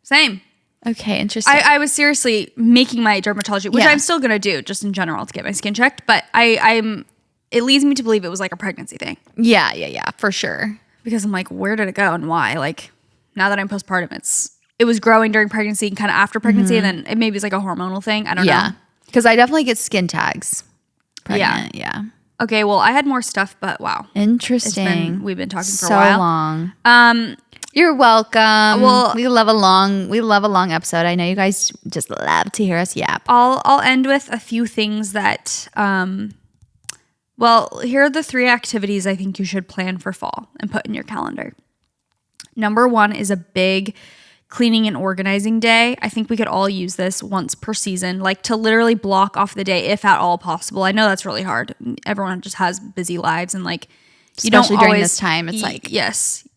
Same. Okay, interesting. I was seriously making my dermatology, which I'm still going to do just in general to get my skin checked. But it leads me to believe it was like a pregnancy thing. Yeah, for sure. Because I'm like, where did it go and why? Like now that I'm postpartum, it was growing during pregnancy and kind of after pregnancy. And then it maybe it's like a hormonal thing. I don't know. Because I definitely get skin tags. Pregnant. Yeah. Okay, well, I had more stuff, but wow. Interesting. We've been talking for a while. So long. You're welcome. Well, we love a long episode. I know you guys just love to hear us yap. I'll end with a few things that here are the 3 activities I think you should plan for fall and put in your calendar. Number 1 is a big cleaning and organizing day. I think we could all use this once per season, like to literally block off the day if at all possible. I know that's really hard. Everyone just has busy lives and like you don't especially during always this time. It's like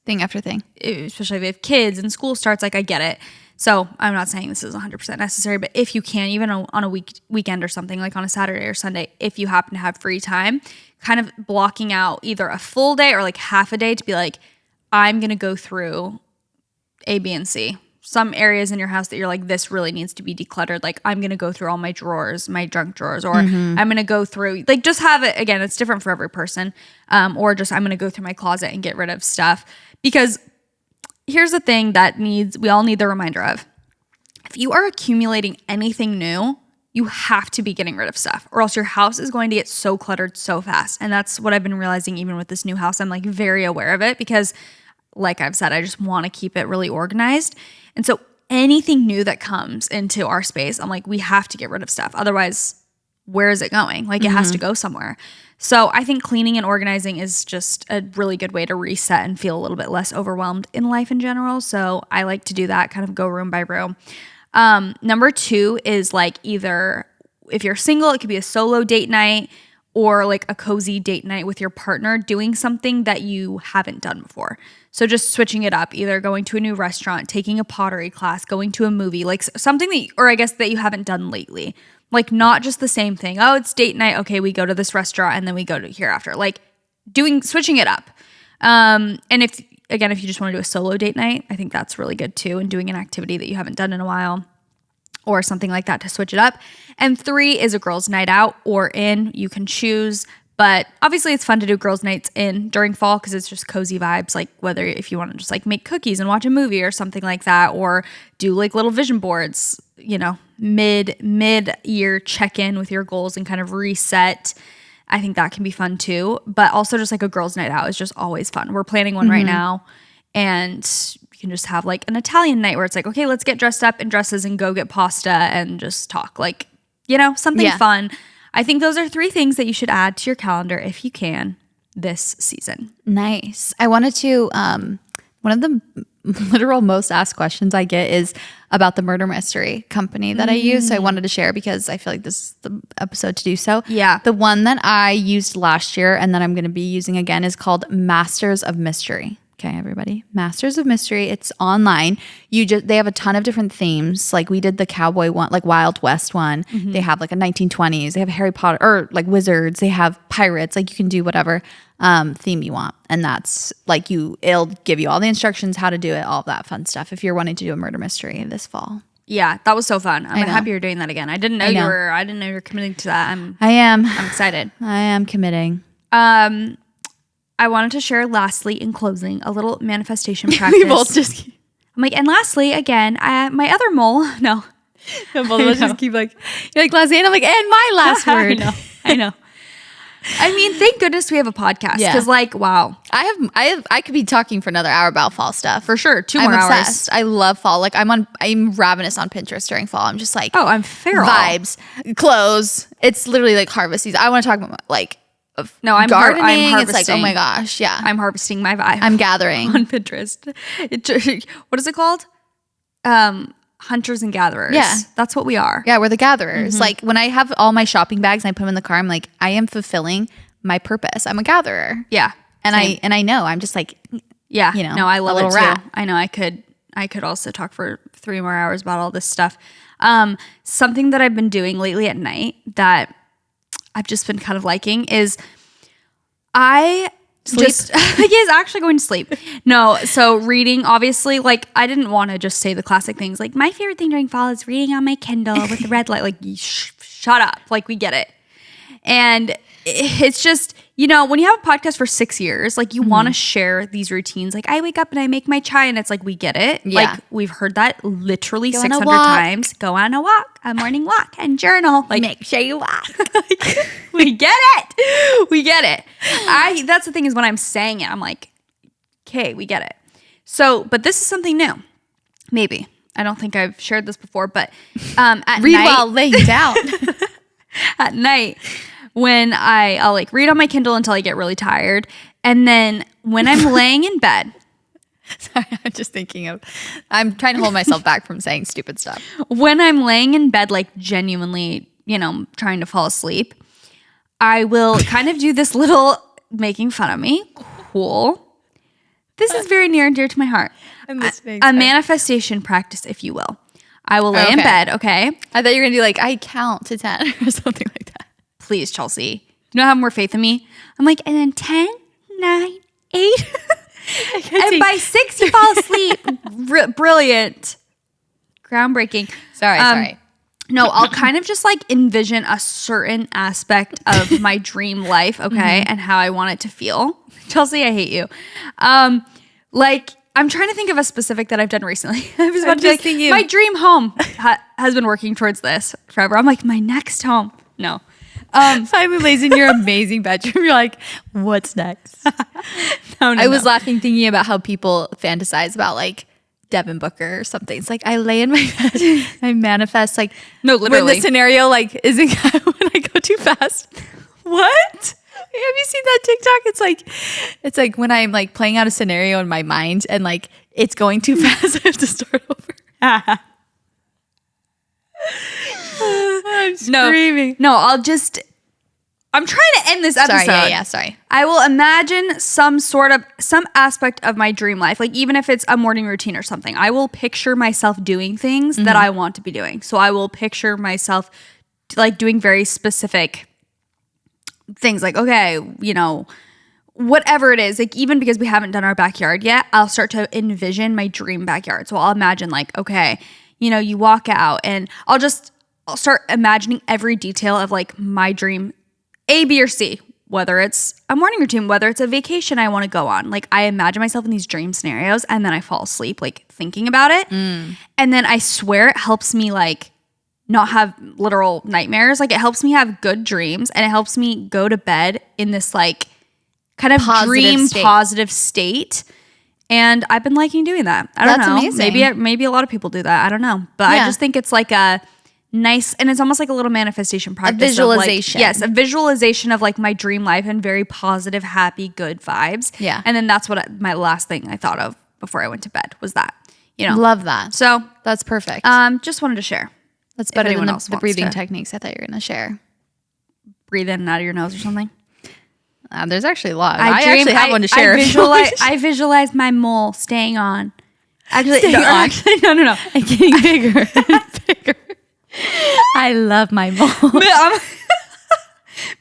thing after thing. Especially if you have kids and school starts, like I get it. So I'm not saying this is 100% necessary, but if you can, even on a weekend or something, like on a Saturday or Sunday, if you happen to have free time, kind of blocking out either a full day or like half a day to be like, I'm going to go through A, B, and C. Some areas in your house that you're like, this really needs to be decluttered. Like I'm going to go through all my drawers, my junk drawers, or I'm going to go through, like just have it, again, it's different for every person. Or just I'm going to go through my closet and get rid of stuff. Because here's the thing that we all need the reminder of. If you are accumulating anything new, you have to be getting rid of stuff or else your house is going to get so cluttered so fast. And that's what I've been realizing even with this new house. I'm like very aware of it because like I've said, I just want to keep it really organized. And so anything new that comes into our space, I'm like, we have to get rid of stuff. Otherwise, where is it going? Like it has to go somewhere. So I think cleaning and organizing is just a really good way to reset and feel a little bit less overwhelmed in life in general. So I like to do that, kind of go room by room. Number 2 is like either if you're single, it could be a solo date night or like a cozy date night with your partner, doing something that you haven't done before. So just switching it up, either going to a new restaurant, taking a pottery class, going to a movie, like something that, or I guess that you haven't done lately. Like not just the same thing. Oh, it's date night. Okay, we go to this restaurant and then we go to here after. Like switching it up. And if you just want to do a solo date night, I think that's really good too. And doing an activity that you haven't done in a while or something like that to switch it up. And 3 is a girls' night out or in. You can choose. But obviously it's fun to do girls' nights in during fall because it's just cozy vibes. Like whether if you want to just like make cookies and watch a movie or something like that, or do like little vision boards, you know, mid-year check-in with your goals and kind of reset. I think that can be fun too. But also just like a girls' night out is just always fun. We're planning one right now, and you can just have like an Italian night where it's like, okay, let's get dressed up in dresses and go get pasta and just talk. Like, you know, something fun. I think those are 3 things that you should add to your calendar if you can this season. Nice. I wanted to, one of the literal most asked questions I get is about the murder mystery company that I use. So I wanted to share because I feel like this is the episode to do so. Yeah. The one that I used last year and that I'm going to be using again is called Masters of Mystery. Okay, everybody. Masters of Mystery. It's online. They have a ton of different themes. Like we did the cowboy one, like Wild West one. They have like a 1920s. They have Harry Potter or like wizards. They have pirates. Like you can do whatever theme you want. And that's like it'll give you all the instructions, how to do it, all of that fun stuff if you're wanting to do a murder mystery this fall. Yeah, that was so fun. I'm happy you're doing that again. I didn't know you were committing to that. I'm excited. I am committing. I wanted to share lastly in closing a little manifestation practice. We both just I'm like, and lastly, again, my other mole. No. Both of us just keep like, you're like lastly, and I'm like, and my last word. I know. I mean, thank goodness we have a podcast. Because like, wow. I could be talking for another hour about fall stuff. For sure. 2 more hours. Obsessed. I love fall. Like I'm ravenous on Pinterest during fall. I'm just like, oh, I'm feral. Vibes, clothes. It's literally like harvest season. I want to talk about like, no, I'm gardening. I'm harvesting. It's like, oh my gosh, yeah. I'm harvesting my vibe. I'm gathering on Pinterest. What is it called? Hunters and gatherers. Yeah, that's what we are. Yeah, we're the gatherers. Like when I have all my shopping bags and I put them in the car, I'm like, I am fulfilling my purpose. I'm a gatherer. Yeah, and I know. I'm just like, yeah, you know, no, I love a it too. rat. I know. I could also talk for 3 more hours about all this stuff. Something that I've been doing lately at night that I've just been kind of liking is I is actually going to sleep. No, so reading, obviously, like I didn't want to just say the classic things like my favorite thing during fall is reading on my Kindle with the red light. Like shut up. Like we get it. And it's just, you know, when you have a podcast for 6 years, like you want to share these routines. Like I wake up and I make my chai and it's like, we get it. Yeah. Like we've heard that literally 600 times. Go on a walk, a morning walk and journal. Like make sure you walk. We get it. We get it. That's the thing is when I'm saying it, I'm like, okay, we get it. So, but this is something new. Maybe. I don't think I've shared this before, but at read night, while laying down. At night, when I'll like read on my Kindle until I get really tired. And then when I'm laying in bed. Sorry, I'm trying to hold myself back from saying stupid stuff. When I'm laying in bed, like genuinely, you know, trying to fall asleep, I will kind of do this little making fun of me. Cool. This is very near and dear to my heart. I'm listening. A manifestation practice, if you will. I will lay in bed, okay? I thought you were going to do like, I count to 10 or something like that. Please, Chelsea. You know how more faith in me? I'm like, and then 10, 9, 8. And by 6, you fall asleep. Brilliant. Groundbreaking. Sorry. No, I'll kind of just like envision a certain aspect of my dream life, okay? And how I want it to feel. Chelsea, I hate you. Like, I'm trying to think of a specific that I've done recently. I was about to be like, my dream home has been working towards this forever. I'm like, my next home. No. Simon lays in your amazing bedroom. You're like, what's next? No. I was laughing thinking about how people fantasize about like Devin Booker or something. It's like I lay in my bed, I manifest like no, literally. When the scenario like isn't when I go too fast. What? Have you seen that TikTok? It's like when I'm like playing out a scenario in my mind and like it's going too fast, I have to start over. I'm screaming. No, I'll just I'm trying to end this episode. Sorry. I will imagine some aspect of my dream life, like even if it's a morning routine or something. I will picture myself doing things that I want to be doing. So I will picture myself like doing very specific things, like, okay, you know, whatever it is, like even because we haven't done our backyard yet, I'll start to envision my dream backyard. So I'll imagine like, okay, you know, you walk out, and I'll start imagining every detail of like my dream A, B, or C, whether it's a morning routine, whether it's a vacation I want to go on. Like I imagine myself in these dream scenarios, and then I fall asleep like thinking about it. And then I swear it helps me like not have literal nightmares. Like it helps me have good dreams, and it helps me go to bed in this like kind of positive state. And I've been liking doing that. I don't know. Amazing. Maybe a lot of people do that. I don't know. But I just think it's like a nice, and it's almost like a little manifestation practice. A visualization. Like, yes, a visualization of like my dream life and very positive, happy, good vibes. Yeah. And then that's what my last thing I thought of before I went to bed was that. You know. Love that. So that's perfect. Just wanted to share. That's better than the breathing techniques I thought you were going to share. Breathe in and out of your nose or something. There's actually a lot. I actually have one to share. I visualize my mole staying on. Actually, no. And getting bigger and bigger. I love my mole.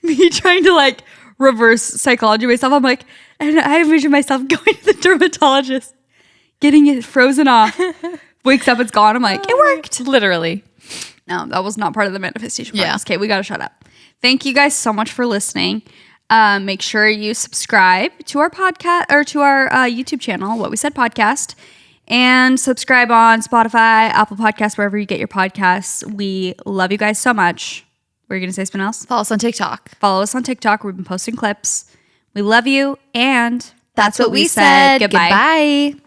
Me trying to like reverse psychology myself. I'm like, and I envision myself going to the dermatologist, getting it frozen off. Wakes up, it's gone. I'm like, it worked. Literally. No, that was not part of the manifestation process. Okay, we got to shut up. Thank you guys so much for listening. Make sure you subscribe to our podcast or to our YouTube channel, What We Said Podcast, and subscribe on Spotify, Apple Podcasts, wherever you get your podcasts. We love you guys so much. Were you going to say something else? Follow us on TikTok. Follow us on TikTok. We've been posting clips. We love you, and that's what we said. Goodbye. Goodbye.